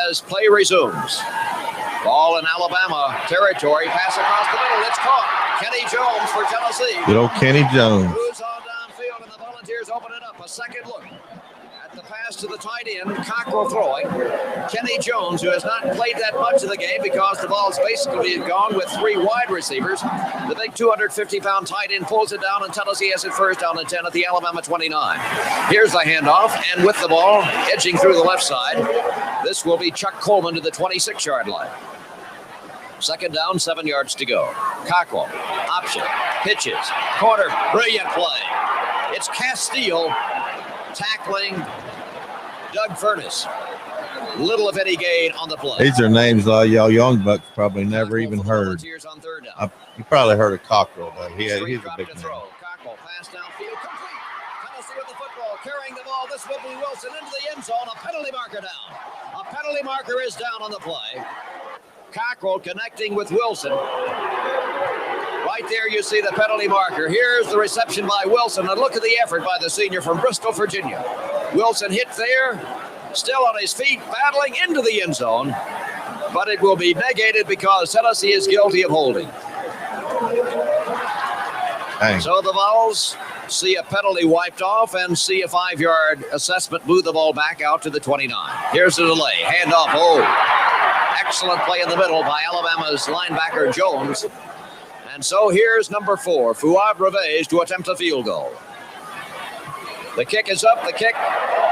as play resumes. Ball in Alabama territory. Pass across the middle. It's caught. Kenny Jones for Tennessee. Good old Kenny Jones. Moves on downfield, and the Volunteers open it up. A second look at the pass to the tight end. Cockrell throwing. Kenny Jones, who has not played that much of the game because the ball's basically gone with 3 wide receivers. The big 250-pound tight end pulls it down, and Tennessee has it first down and 10 at the Alabama 29. Here's the handoff, and with the ball edging through the left side, this will be Chuck Coleman to the 26-yard line. Second down, 7 yards to go. Cockrell, option, pitches, corner, brilliant play. It's Castile tackling Doug Furness. Little, if any, gain on the play. These are names a lot of y'all young bucks probably never even heard. You probably heard of Cockrell, though. He's a big name. Cockrell, pass downfield, complete. Tennessee with the football, carrying the ball. This will be Wilson into the end zone. A penalty marker down. A penalty marker is down on the play. Cockrell connecting with Wilson. Right there you see the penalty marker. Here's the reception by Wilson, and look at the effort by the senior from Bristol, Virginia. Wilson hit there, still on his feet, battling into the end zone, but it will be negated because Tennessee is guilty of holding. Dang. So the Vols see a penalty wiped off and see a 5-yard assessment move the ball back out to the 29. Here's the delay. Handoff. Excellent play in the middle by Alabama's linebacker Jones. And so here's number 4, Fuad Reves, to attempt a field goal. The kick is up. The kick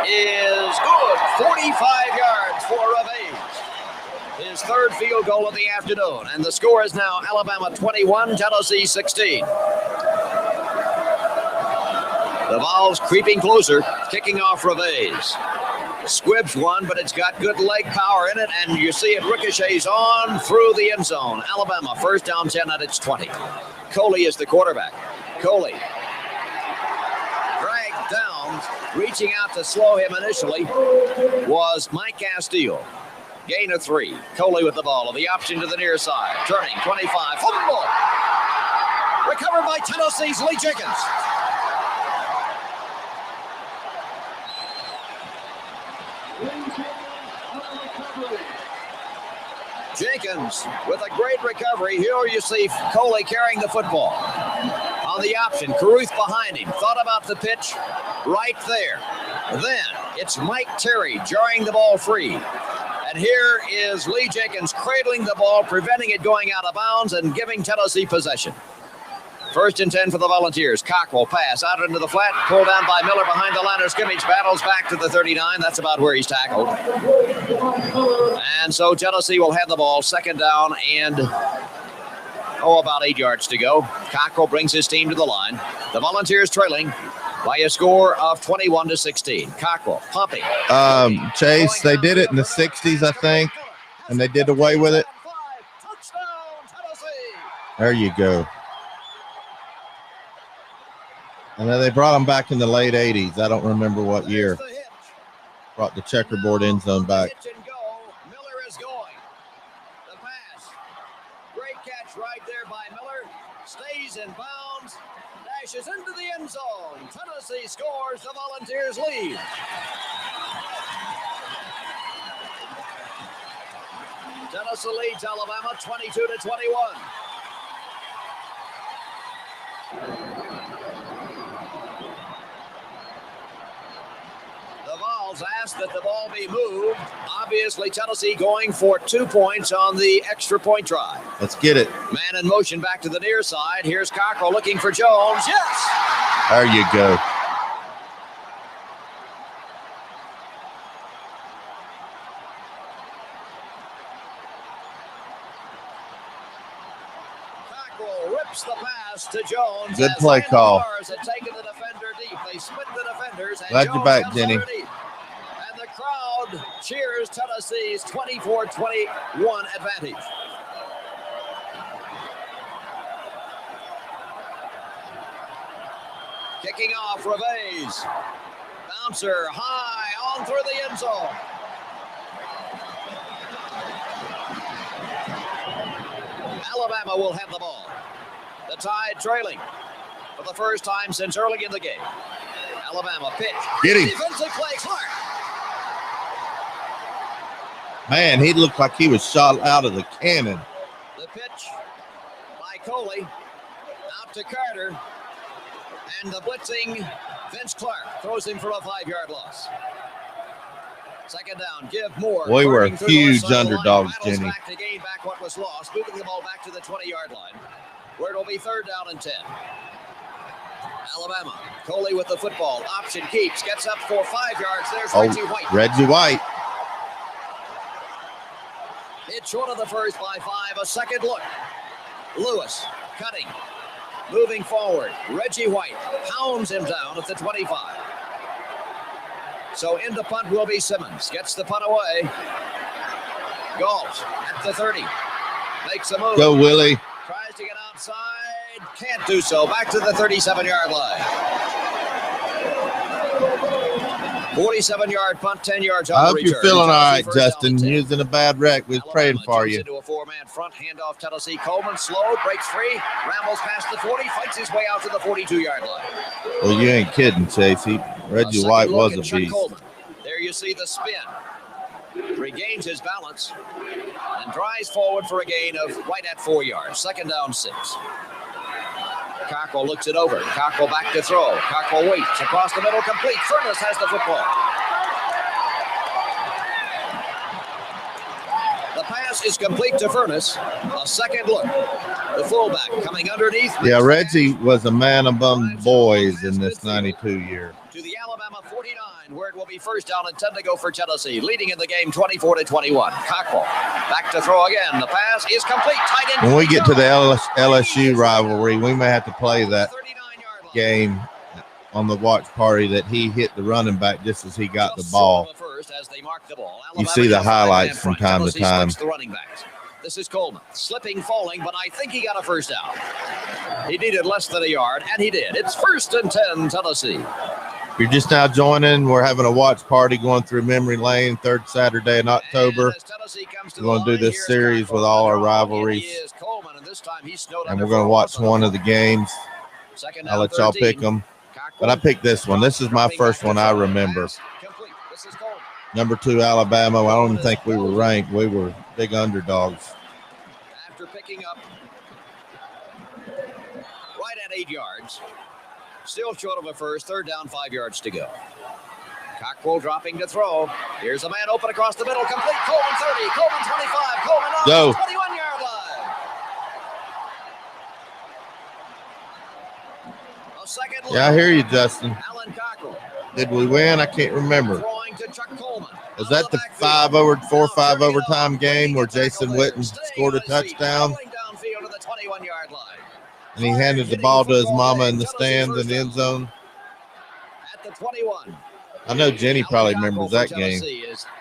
is good. 45 yards for Reves. His 3rd field goal of the afternoon. And the score is now Alabama 21, Tennessee 16. The Vols creeping closer, kicking off Reves. Squibs one, but it's got good leg power in it, and you see it ricochets on through the end zone. Alabama, first down 10 at its 20. Coley is the quarterback. Coley dragged down, reaching out to slow him initially, was Mike Castile. Gain of 3. Coley with the ball, the option to the near side. Turning, 25, fumble. Recovered by Tennessee's Lee Jenkins. Jenkins with a great recovery. Here you see Coley carrying the football. On the option, Caruth behind him. Thought about the pitch right there. Then it's Mike Terry jarring the ball free. And here is Lee Jenkins cradling the ball, preventing it going out of bounds and giving Tennessee possession. First and 10 for the Volunteers. Cockrell pass out into the flat, pulled down by Miller behind the line of scrimmage, battles back to the 39. That's about where he's tackled. And so Tennessee will have the ball, second down and about 8 yards to go. Cockrell brings his team to the line. The Volunteers trailing by a score of 21-16. Cockrell pumping. Chase, they did it in the 60s, I think, and they did away with it. There you go. And then they brought them back in the late 80s. I don't remember what year. Brought the checkerboard end zone back. Miller is going. The pass. Great catch right there by Miller. Stays in bounds. Dashes into the end zone. Tennessee scores. The Volunteers lead. Tennessee leads Alabama 22-21. The Vols asked that the ball be moved. Obviously, Tennessee going for 2 points on the extra point try. Let's get it. Man in motion back to the near side. Here's Cockrell looking for Jones. Yes! There you go. Cockrell rips the pass to Jones. Good play call. Had taken the defender deep. They split the defenders. And glad you're back, Denny. And the crowd cheers Tennessee's 24-21 advantage. Kicking off Reves. Bouncer high on through the end zone. Alabama will have the ball. The Tide trailing for the first time since early in the game. Alabama pitch. Get him. Defensive play, Clark. Man, he looked like he was shot out of the cannon. The pitch by Coley out to Carter, and the blitzing Vince Clark throws him for a 5-yard loss. Second down, give Moore. We were huge underdogs, Jenny. Back to gain back what was lost, moving the ball back to the 20-yard line, where it'll be 3rd down and 10. Alabama, Coley with the football, option keeps, gets up for 5 yards. There's Reggie White. Reggie White. It's short of the first by 5. A second look. Lewis cutting, moving forward. Reggie White pounds him down at the 25. So into punt will be Simmons. Gets the punt away. Galt at the 30. Makes a move. Go, Willie. Tries to get outside. Can't do so. Back to the 37-yard line. 47-yard punt, 10 yards on I the hope return. you're feeling all right, First Justin. down and 10. Using a bad wreck. We was praying for you. Into a 4-man front, handoff Tennessee. Coleman slowed, breaks free, rambles past the 40, fights his way out to the 42-yard line. Well, you ain't kidding, Chase. Reggie White was a beast. Coleman. There you see the spin. Regains his balance and drives forward for a gain of right at 4 yards. Second down, 6. Cockrell looks it over. Cockrell back to throw. Cockrell waits across the middle, complete. Furness has the football. The pass is complete to Furness. A second look. The fullback coming underneath. Yeah, Reggie was a man among boys in this 92 year. To the Alabama 49, where it will be first down and 10 to go for Tennessee, leading in the game 24-21. Cockrell back to throw again. The pass is complete. Tight end. When we get to the LSU rivalry, we may have to play that game on the watch party that he hit the running back just as he got the ball. You see the highlights from time to time. The running backs. This is Coleman, slipping, falling, but I think he got a first down. He needed less than a yard, and he did. It's 1st and 10, Tennessee. If you're just now joining, we're having a watch party going through memory lane, 3rd Saturday in October. We're going to do this series with all our rivalries, and we're going to watch one of the games. I'll let y'all pick them, but I picked this one. This is my first one I remember. Number 2, Alabama. I don't even think we were ranked. We were big underdogs. After picking up right at 8 yards, still short of a first, 3rd down, 5 yards to go. Cockrell dropping to throw. Here's a man open across the middle, complete. Coleman 30, Coleman 25, Coleman on Go. the 21-yard line. A second look. Yeah, I hear you, Justin. Alan Cockrell. Did we win? I can't remember. Throwing to Chuck Coleman. Was that the 4-5 overtime game where Jason Witten scored a touchdown? Downfield to the 21-yard line. And he handed the ball to his mama in the stands in the end zone? At the 21. I know Jenny probably remembers that game.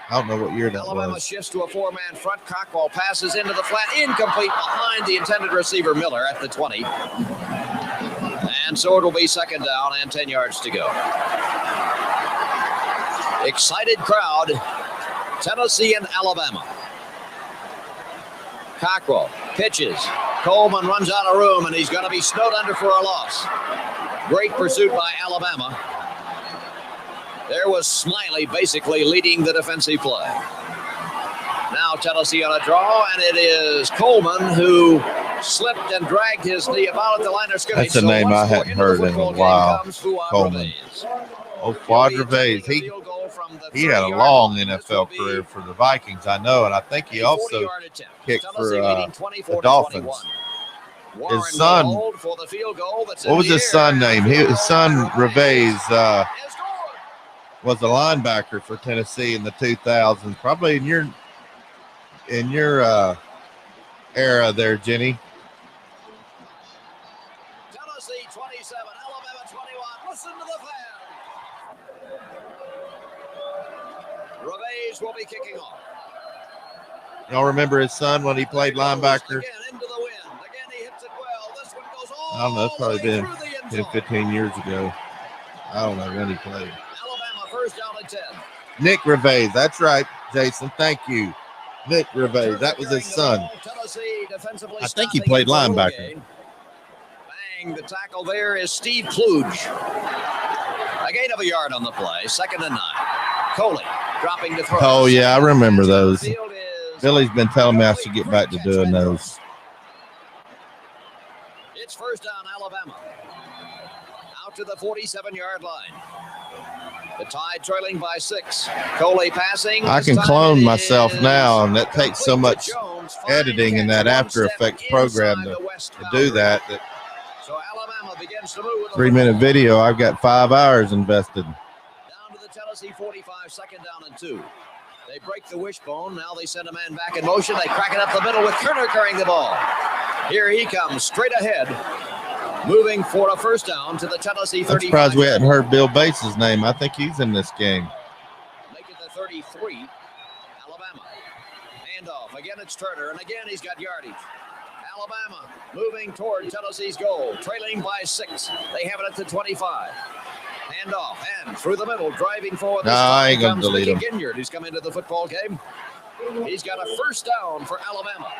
I don't know what year that Alabama was. shifts to a 4-man front. Cockrell passes into the flat, incomplete behind the intended receiver Miller at the 20. And so it'll be 2nd down and 10 yards to go. Excited crowd, Tennessee and Alabama. Cockrell pitches. Coleman runs out of room, and he's going to be snowed under for a loss. Great pursuit by Alabama. There was Smiley basically leading the defensive play. Now Tennessee on a draw, and it is Coleman who slipped and dragged his knee about at the line of scrimmage. That's a name I hadn't heard in a while. Coleman. Oh, Quadravez. He had a long NFL career for the Vikings, I know, and I think he also kicked for the Dolphins. His son, what was his son name? His son, Revez, was a linebacker for Tennessee in the 2000s, probably in your era there, Jenny. Tennessee 27, Alabama 21. Listen to the fan. Revez will be kicking off. Y'all remember his son when he played linebacker? Again into the wind. Again he hits it well. This one goes all I don't know. It's probably been the 10, 15 years ago. I don't know when he played. Alabama first down and 10. Nick Revez. That's right, Jason. Thank you. Nick Revez. That was his son. I think he played linebacker. Bang, the tackle there is Steve Kluge. A gain of a yard on the play. 2nd and 9. Coley dropping to throw. Oh, yeah, I remember those. Field Billy's been telling me I should get back to doing those. It's first down, Alabama. Out to the 47-yard line. The Tide trailing by 6. Coley passing. I can clone myself now, and that takes so much editing in that After Effects program to do that. So Alabama begins to move with 3-minute video, I've got 5 hours invested. down to the Tennessee 45, second down and 2. They break the wishbone. Now they send a man back in motion. They crack it up the middle with Turner carrying the ball. Here he comes, straight ahead, moving for a first down to the Tennessee 35. I'm surprised we hadn't heard Bill Bates' name. I think he's in this game. Make it the 33. Alabama. Handoff. Again, it's Turner, and again he's got yardage. Alabama moving toward Tennessee's goal, trailing by 6. They have it at the 25. Handoff, and through the middle, driving forward. No, I ain't going to delete him. Ginyard, who's come into the football game. He's got a first down for Alabama.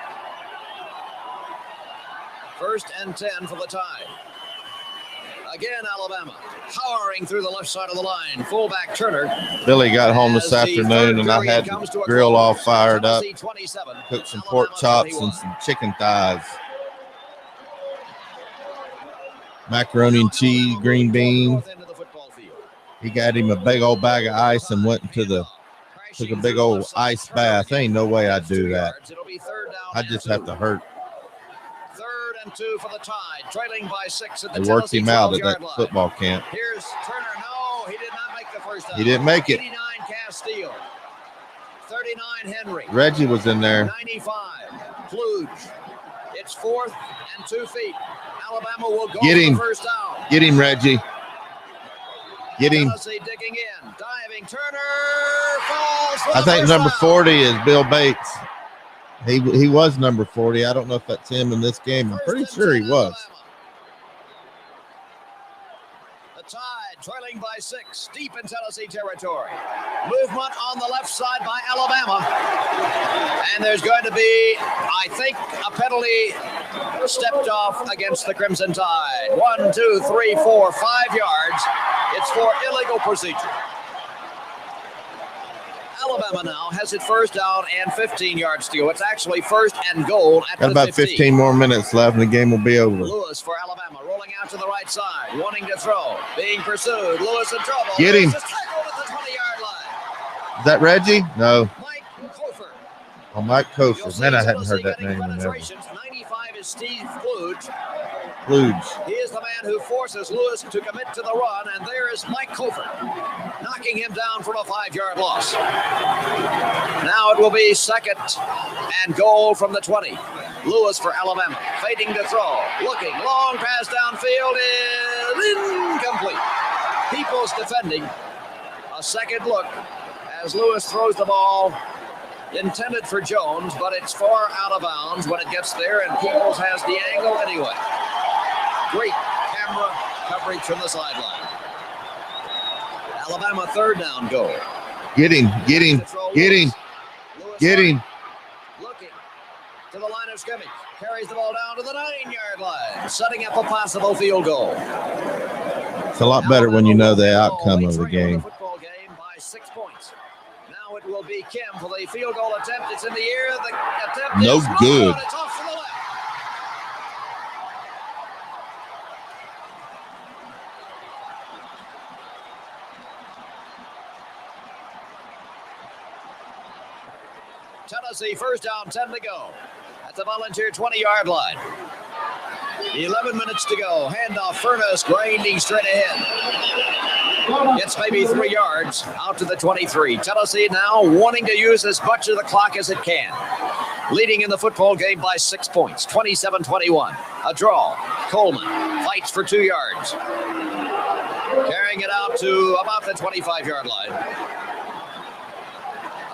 First and 10 for the Tide. Again, Alabama powering through the left side of the line. Fullback Turner. Billy got home this afternoon, and I had the grill all fired up. Cooked some pork chops and some chicken thighs. Macaroni and cheese, green beans. He got him a big old bag of ice and went into took a big old ice bath. Ain't no way I'd do that. I just have to hurt. 3rd and 2 for the Tide, trailing by 6 at the They worked him out at 12-yard that line. football camp. Here's Turner. No, he did not make the first down. He didn't make it. 89 Castile. 39 Henry. Reggie was in there. 95 Kluge. It's 4th and 2 feet. Alabama will go Get him. for the first down. Get him, Reggie. Get him. Tennessee digging in, diving. Turner falls. For I the think first number down. 40 is Bill Bates. He was number 40. I don't know if that's him in this game. I'm pretty sure he was. The Tide trailing by 6, deep in Tennessee territory. Movement on the left side by Alabama. And there's going to be, I think, a penalty stepped off against the Crimson Tide. 1, 2, 3, 4, 5 yards. It's for illegal procedure. Alabama now has it first down and 15 yards to go. It's actually first and goal at Got the about 15 more minutes left, and the game will be over. Lewis for Alabama, rolling out to the right side, wanting to throw, being pursued. Lewis in trouble. Get him. Lewis is tackled at the 20-yard line. Is that Reggie? No. Mike Kofer. Oh, Mike You'll Kofer. see Man, I hadn't Tennessee heard that getting name in ever. penetrations. 95 is Steve Kluge. Kluge. He is the man who forces Lewis to commit to the run, and there is Mike Kofer, knocking him down from a 5-yard loss. Now it will be second and goal from the 20. Lewis for Alabama, fading to throw, looking, long pass downfield is incomplete. Peoples defending. A second look as Lewis throws the ball, intended for Jones, but it's far out of bounds when it gets there, and Peoples has the angle anyway. Great camera coverage from the sideline. Alabama third down goal. Get him. Get him. Get him. Get him. Looking to the line of scrimmage. Carries the ball down to the 9-yard line, setting up a possible field goal. It's a lot better when you know the outcome of the game. Football game by 6 points. Now it will be Kim for the field goal attempt. It's in the air. The attempt No is good. It's off to the left. Tennessee first down, 10 to go at the Volunteer 20-yard line. 11 minutes to go. Handoff, Furness grinding straight ahead. It's maybe 3 yards out to the 23. Tennessee now wanting to use as much of the clock as it can. Leading in the football game by 6 points, 27-21. A draw. Coleman fights for 2 yards. Carrying it out to about the 25-yard line.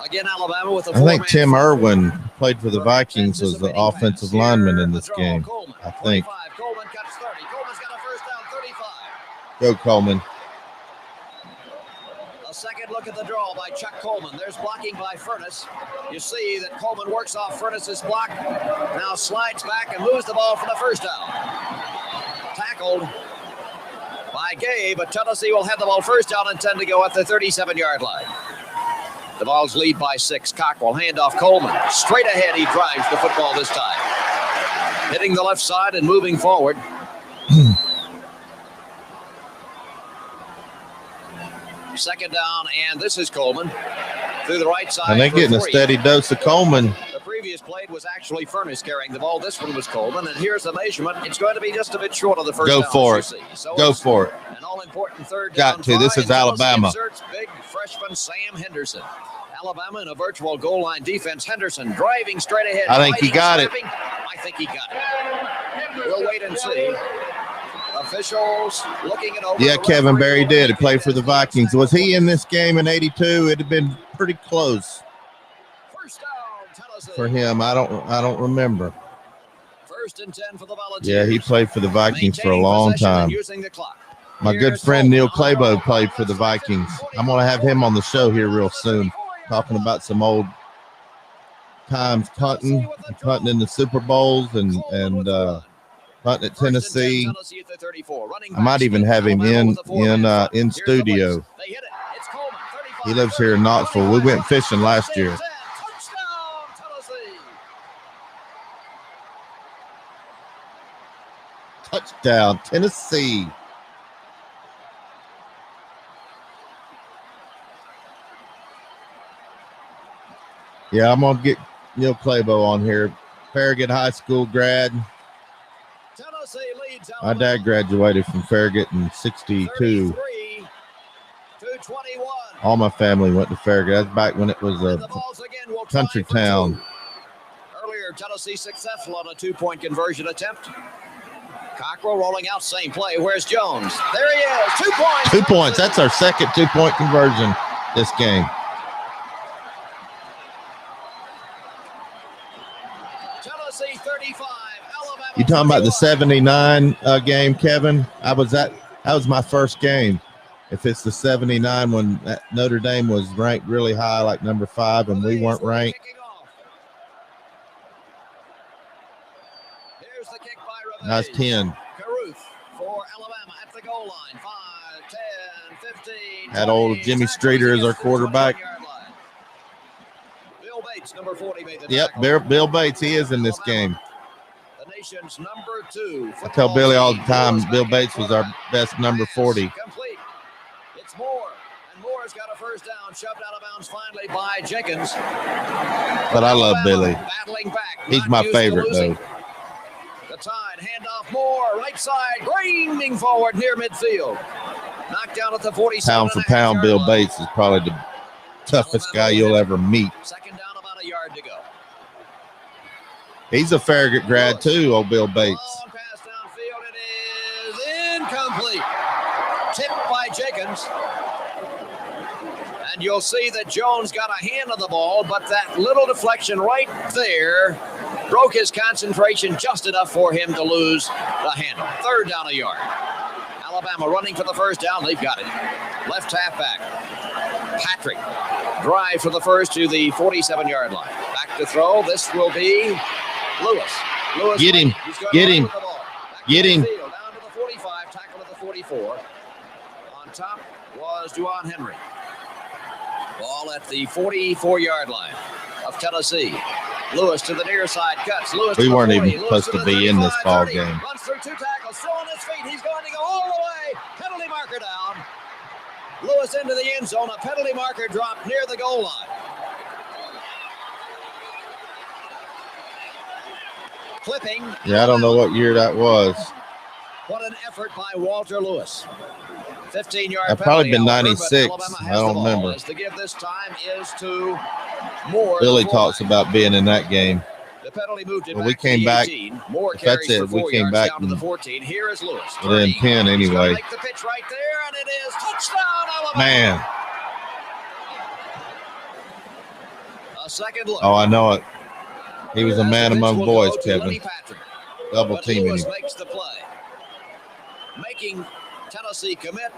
Again, Alabama with a I think Tim Irwin played for the Vikings as the offensive lineman in this game. I think. Coleman cuts 30. Coleman's got a first down, 35. Go Coleman. A second look at the draw by Chuck Coleman. There's blocking by Furness. You see that Coleman works off Furness's block. Now slides back and moves the ball for the first down. Tackled by Gay, but Tennessee will have the ball first down and 10 to go at the 37-yard line. The Vols lead by 6. Cockrell, handoff Coleman. Straight ahead, he drives the football this time. Hitting the left side and moving forward. Second down, and this is Coleman. Through the right side. And they're getting 3. a steady dose of Coleman. The previous play was actually Furnace carrying the ball. This one was Coleman, and here's the measurement. It's going to be just a bit short of the first down. Go for it. So Go for it. An all-important third down. Got to. This is Alabama. Big freshman Sam Henderson. Alabama in a virtual goal line defense. Henderson driving straight ahead. I think he got it. I think he got it. We'll wait and see. Officials looking it over. Yeah, Kevin Berry did. He played for the Vikings. Was he in this game in '82? It'd have been pretty close for him. I don't remember. First and 10 for the Volunteers. Yeah, he played for the Vikings for a long time. My good friend Neil Clabo played for the Vikings. I'm going to have him on the show here real soon, talking about some old times punting in the Super Bowls and punting at Tennessee. I might even have him in studio. He lives here in Knoxville. We went fishing last year. Touchdown, Tennessee. Yeah, I'm going to get Neil Clabo on here. Farragut High School grad. My dad graduated from Farragut in '62. All my family went to Farragut. That's back when it was a country town. Earlier, Tennessee successful on a 2-point conversion attempt. Cockrell rolling out, same play. Where's Jones? There he is. 2 points. 2 points. That's our second 2-point conversion this game. Tennessee 35. Alabama. You talking about the '79 game, Kevin? That was my first game. If it's the '79 when Notre Dame was ranked really high, like number 5, and we weren't ranked. Here's the kick by That's 10. Caruth for Alabama at the goal line. 5, 10, 15. Had old Jimmy Streeter as our quarterback. Bill Bates, number 40, made the Yep, tackle. Bill Bates. He is in this game. The nation's number 2. I tell Billy all the time, Bill Bates was our best number 40. Complete. It's Moore, and Moore's got a first down, shoved out of bounds finally by Jenkins. But I love Billy. Battling back. He's my favorite, though. The Tide, handoff Moore, right side, grinding forward near midfield. Knocked down at the 47. Pound for pound, Bill Bates is probably the toughest guy you'll ever meet. Second down, about a yard to go. He's a Farragut grad, too, old Bill Bates. Long pass downfield, it is incomplete. Tipped by Jenkins. And you'll see that Jones got a hand on the ball, but that little deflection right there broke his concentration just enough for him to lose the handle. Third down, a yard. Alabama running for the first down. They've got it. Left halfback. Patrick. Drive for the first to the 47-yard line. Back to throw. This will be Lewis. Get him. Get him. Get him. Down to the 45. Tackle at the 44. On top was Juwan Henry. Ball at the 44-yard line of Tennessee. Lewis to the near side, cuts. Lewis We to the weren't 40. even supposed to be in this ball game. Runs through 2 tackles, still on his feet. He's going to go all the way. Penalty marker down. Lewis into the end zone. A penalty marker dropped near the goal line. Clipping. Yeah, I don't know what year that was. What an effort by Walter Lewis. 15-yard I've probably been penalty, 96. however, but Alabama I has don't the ball. remember. As the give this time is to Moore. Billy talks about being in that game. The penalty moved it Well, back we came to back. 18. Moore If that's carries it, for we 4 came yards back down to the and 14. Here is Lewis. within 10 He's gonna anyway. make the pitch right there, and it is touchdown, Alabama. Man. A second look. Oh, I know it. He was a man among boys, Kevin. Double But teaming Lewis him. makes the play, making Tennessee commit,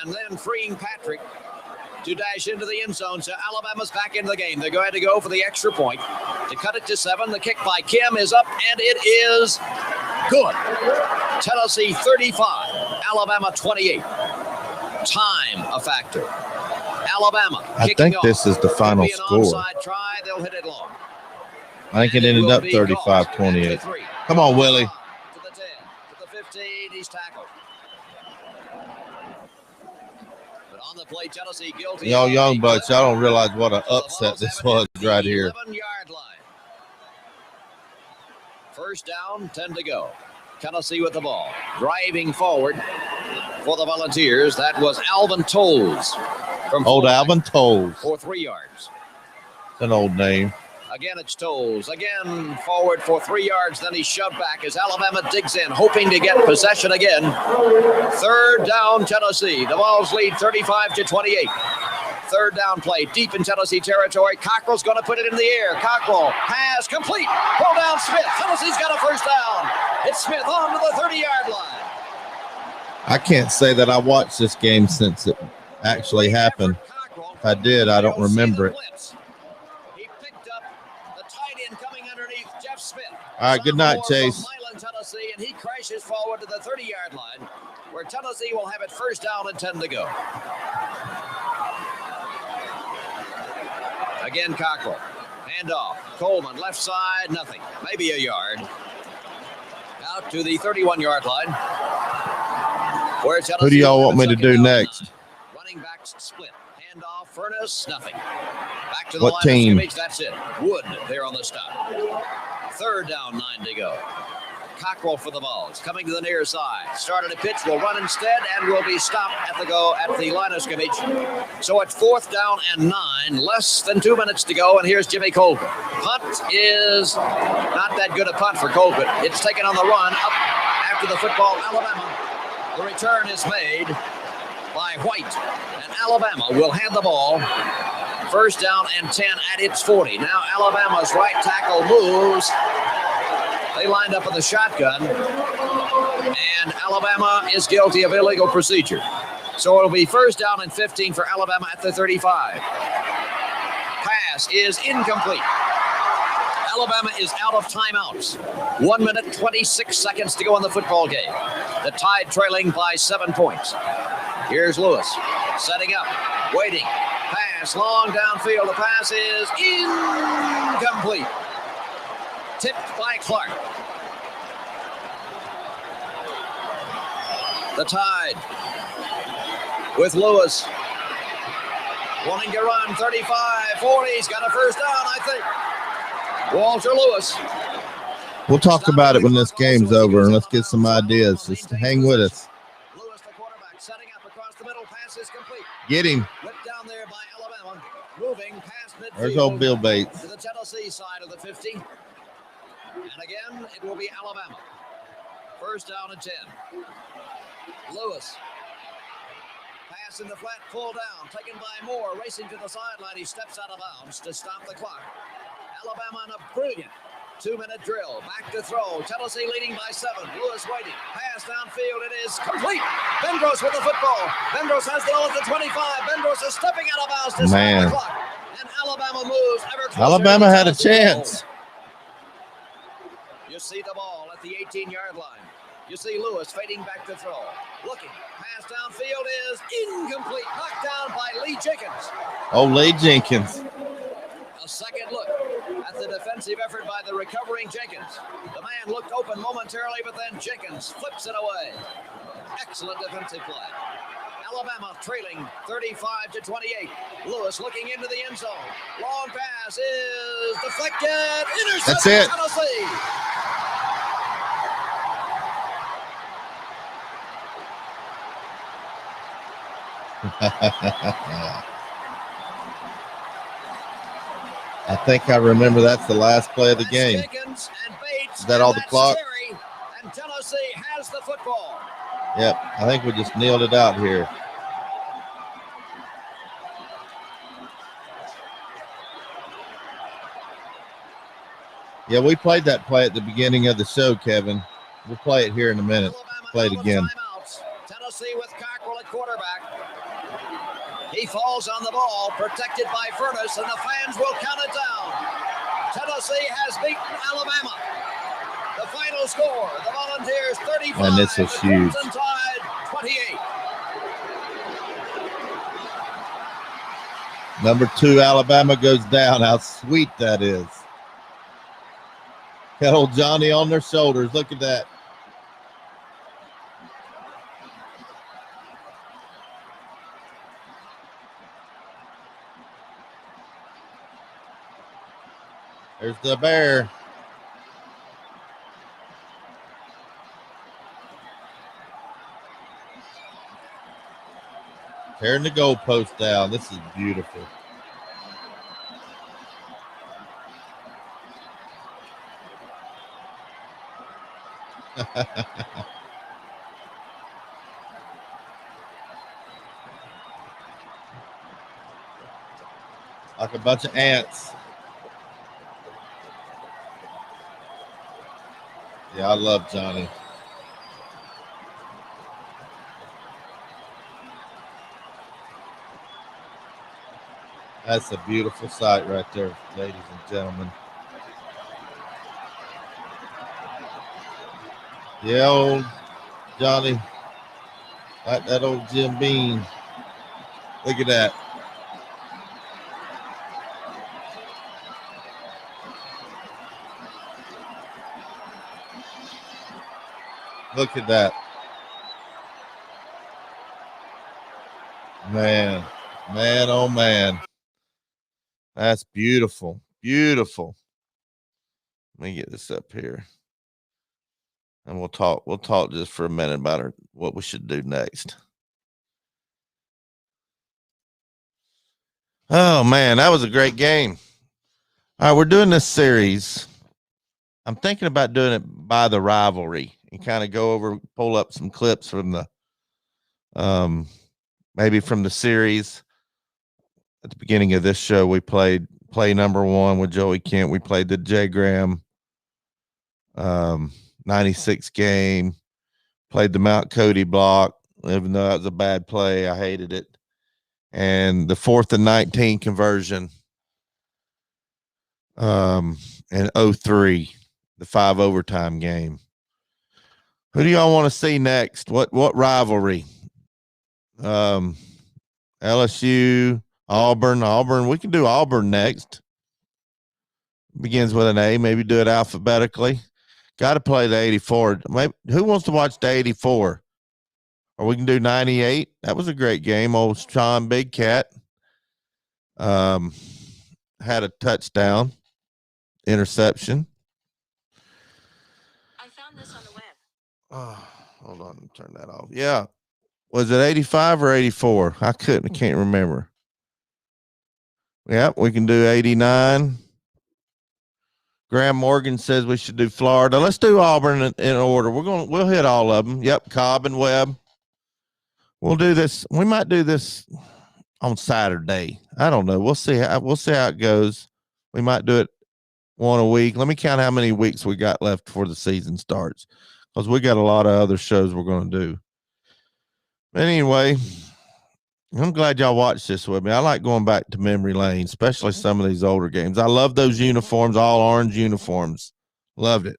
and then freeing Patrick to dash into the end zone. So Alabama's back into the game. They're going to go for the extra point to cut it to 7. The kick by Kim is up, and it is good. Tennessee 35, Alabama 28. Time a factor. Alabama. I think this is the final score. Try, they'll hit it long. I think it ended up 35-28. Come on, Willie. To the 10, to the 15, he's tackled. But on the play, Tennessee guilty. Y'all young bucks, y'all don't realize what an upset this was right here. 11-yard line. First down, 10 to go. Tennessee with the ball. Driving forward for the Volunteers. That was Alvin Tolles. From old Alvin Tolles. For 3 yards. It's an old name. Again, it's Tolles. Again, forward for 3 yards. Then he's shoved back as Alabama digs in, hoping to get possession again. Third down, Tennessee. The Vols lead 35-28. Third down play, deep in Tennessee territory. Cockrell's going to put it in the air. Cockrell, pass complete. Pull down Smith. Tennessee's got a first down. It's Smith on to the 30-yard line. I can't say that I watched this game since it actually happened. If I did, I don't remember it. He picked up the tight end coming underneath Jeff Smith. All right, good night, Chase. Milan, Tennessee, and he crashes forward to the 30-yard line, where Tennessee will have it first down and 10 to go. Again, Cockrell. Handoff. Coleman, left side, nothing. Maybe a yard. Out to the 31-yard line. Who do y'all want me to do next? Running backs split. Handoff, Furness, nothing. Back to the what line team? of scrimmage, that's it. Wood there on the stop. Third down, 9 to go. Cockrell for the Vols, coming to the near side. Started a pitch, will run instead, and will be stopped at the line of scrimmage. So it's fourth down and 9, less than 2 minutes to go, and here's Jimmy Colbert. Punt is not that good a punt for Colbert. It's taken on the run up after the football, Alabama. The return is made by White, and Alabama will hand the ball. First down and 10 at its 40. Now Alabama's right tackle moves. They lined up in the shotgun, and Alabama is guilty of illegal procedure. So it'll be first down and 15 for Alabama at the 35. Pass is incomplete. Alabama is out of timeouts. 1 minute, 26 seconds to go in the football game. The Tide trailing by 7 points. Here's Lewis setting up, waiting. Pass long downfield. The pass is incomplete. Tipped by Clark. The Tide with Lewis wanting to run 35, 40. He's got a first down, I think. Walter Lewis. We'll talk about it when this game's over, and let's get some ideas. Just hang with us. Lewis, the quarterback, setting up across the middle. Pass is complete. Get him. Whipped down there by Alabama. Moving past midfield. There's old Bill Bates. To the Tennessee side of the 50. And again, it will be Alabama. First down and 10. Lewis. Pass in the flat, pull down. Taken by Moore, racing to the sideline. He steps out of bounds to stop the clock. Alabama in a brilliant 2-minute drill. Back to throw. Tennessee leading by 7. Lewis waiting. Pass downfield. It is complete. Bendros with the football. Bendros has the ball at the 25. Bendros is stepping out of bounds to stop the clock. And Alabama moves ever closer. Alabama had a chance. You see the ball at the 18-yard line. You see Lewis fading back to throw. Looking. Pass downfield is incomplete. Knocked down by Lee Jenkins. Oh, Lee Jenkins. A second look at the defensive effort by the recovering Jenkins. The man looked open momentarily, but then Jenkins flips it away. Excellent defensive play. Alabama trailing 35-28. Lewis looking into the end zone. Long pass is deflected. Intercepted. That's it. Tennessee. I think I remember that's the last play of the game. Is that all the clock? And Tennessee has the football. Yep, I think we just nailed it out here. Yeah, we played that play at the beginning of the show, Kevin. We'll play it here in a minute. Play it again. Tennessee with Cockrell at quarterback. He falls on the ball, protected by Furness, and the fans will count it down. Tennessee has beaten Alabama. The final score, the Volunteers 35, and this was huge. Crimson Tide 28. Number 2, Alabama goes down. How sweet that is. Got old Johnny on their shoulders. Look at that. There's the bear. Tearing the goalpost down. This is beautiful. Like a bunch of ants. Yeah, I love Johnny. That's a beautiful sight right there, ladies and gentlemen. Yeah, old Johnny. Like that old Jim Beam. Look at that. Look at that. Man, oh man. That's beautiful. Beautiful. Let me get this up here. And we'll talk just for a minute about what we should do next. Oh man, that was a great game. All right, we're doing this series. I'm thinking about doing it by the rivalry and kind of pull up some clips from the maybe from the series. At the beginning of this show, we played play number 1 with Joey Kent. We played the Jay Graham 96 game, played the Mount Cody block, even though that was a bad play. I hated it. And the 4th and 19 conversion in 03, the 5 overtime game. Who do y'all want to see next? What rivalry? LSU, Auburn. We can do Auburn next. Begins with an A. Maybe do it alphabetically. Got to play the 84. Maybe, who wants to watch the 84? Or we can do 98. That was a great game. Old Sean Big Cat had a touchdown interception. I found this on the web. Oh, hold on. Turn that off. Yeah. Was it 85 or 84? I can't remember. Yeah, we can do 89. Graham Morgan says we should do Florida. Let's do Auburn in order. We'll hit all of them. Yep, Cobb and Webb. We'll do this. We might do this on Saturday. I don't know. We'll see how it goes. We might do it one a week. Let me count how many weeks we got left before the season starts, because we got a lot of other shows we're going to do. But anyway, I'm glad y'all watched this with me. I like going back to memory lane, especially some of these older games. I love those uniforms, all orange uniforms. Loved it.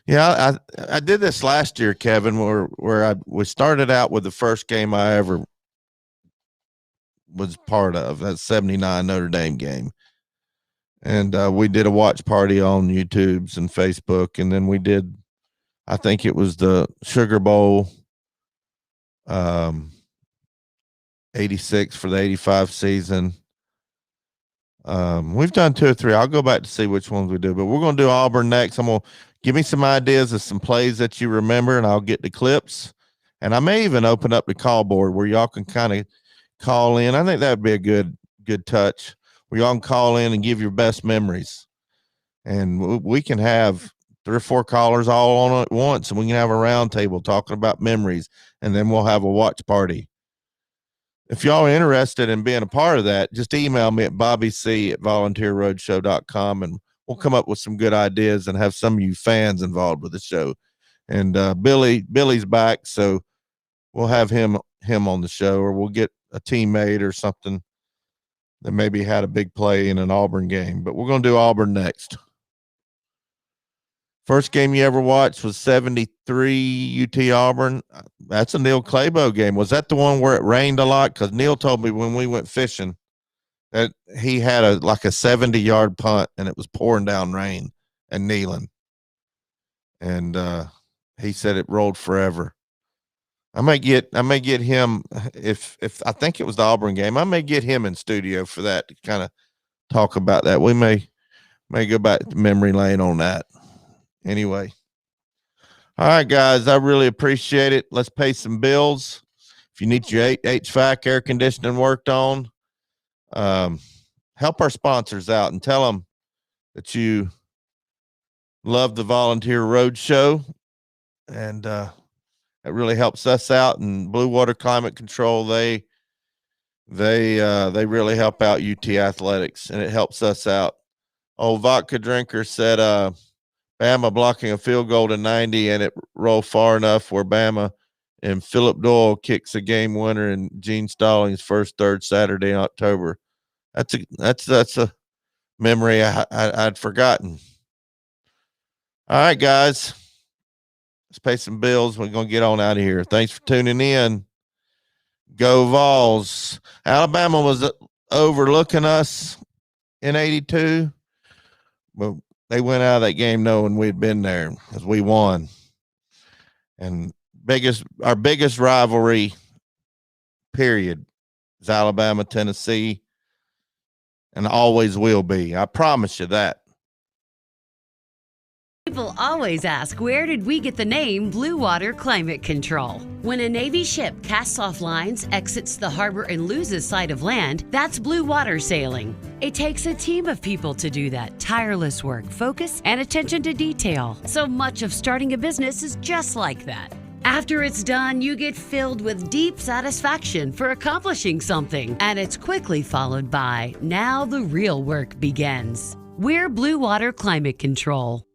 Yeah, I did this last year, Kevin, where we started out with the first game I ever was part of, that 79 Notre Dame game. And we did a watch party on YouTubes and Facebook, and then we did, I think it was the Sugar Bowl 86 for the 85 season. We've done 2 or 3. I'll go back to see which ones we do, but we're going to do Auburn next. I'm going to give me some ideas of some plays that you remember, and I'll get the clips. And I may even open up the call board where y'all can kind of call in. I think that would be a good touch, where y'all can call in and give your best memories. And we can have 3 or 4 callers all on at once, and we can have a round table talking about memories, and then we'll have a watch party. If y'all are interested in being a part of that, just email me at bobbyc@volunteerroadshow.com, and we'll come up with some good ideas and have some of you fans involved with the show. And Billy's back, so we'll have him on the show, or we'll get a teammate or something that maybe had a big play in an Auburn game. But we're going to do Auburn next. First game you ever watched was 73 UT Auburn. That's a Neil Clabo game. Was that the one where it rained a lot? Because Neil told me when we went fishing that he had a 70-yard punt and it was pouring down rain and kneeling. And he said it rolled forever. I may get him if I think it was the Auburn game. I may get him in studio for that to kind of talk about that. We may go back to memory lane on that. Anyway. All right, guys, I really appreciate it. Let's pay some bills. If you need your HVAC air conditioning worked on, help our sponsors out and tell them that you love the Volunteer Roadshow, and it really helps us out. And Blue Water Climate Control, they really help out UT Athletics, and it helps us out. Old Vodka Drinker said, Bama blocking a field goal to 90, and it rolled far enough where Bama and Philip Doyle kicks a game winner in Gene Stallings' first third Saturday in October. That's a memory I'd forgotten. All right, guys, let's pay some bills. We're going to get on out of here. Thanks for tuning in. Go Vols. Alabama was overlooking us in 82, but they went out of that game knowing we'd been there because we won. And our biggest rivalry, period, is Alabama, Tennessee, and always will be. I promise you that. People always ask, where did we get the name Blue Water Climate Control? When a Navy ship casts off lines, exits the harbor, and loses sight of land, that's blue water sailing. It takes a team of people to do that. Tireless work, focus, and attention to detail. So much of starting a business is just like that. After it's done, you get filled with deep satisfaction for accomplishing something. And it's quickly followed by, now the real work begins. We're Blue Water Climate Control.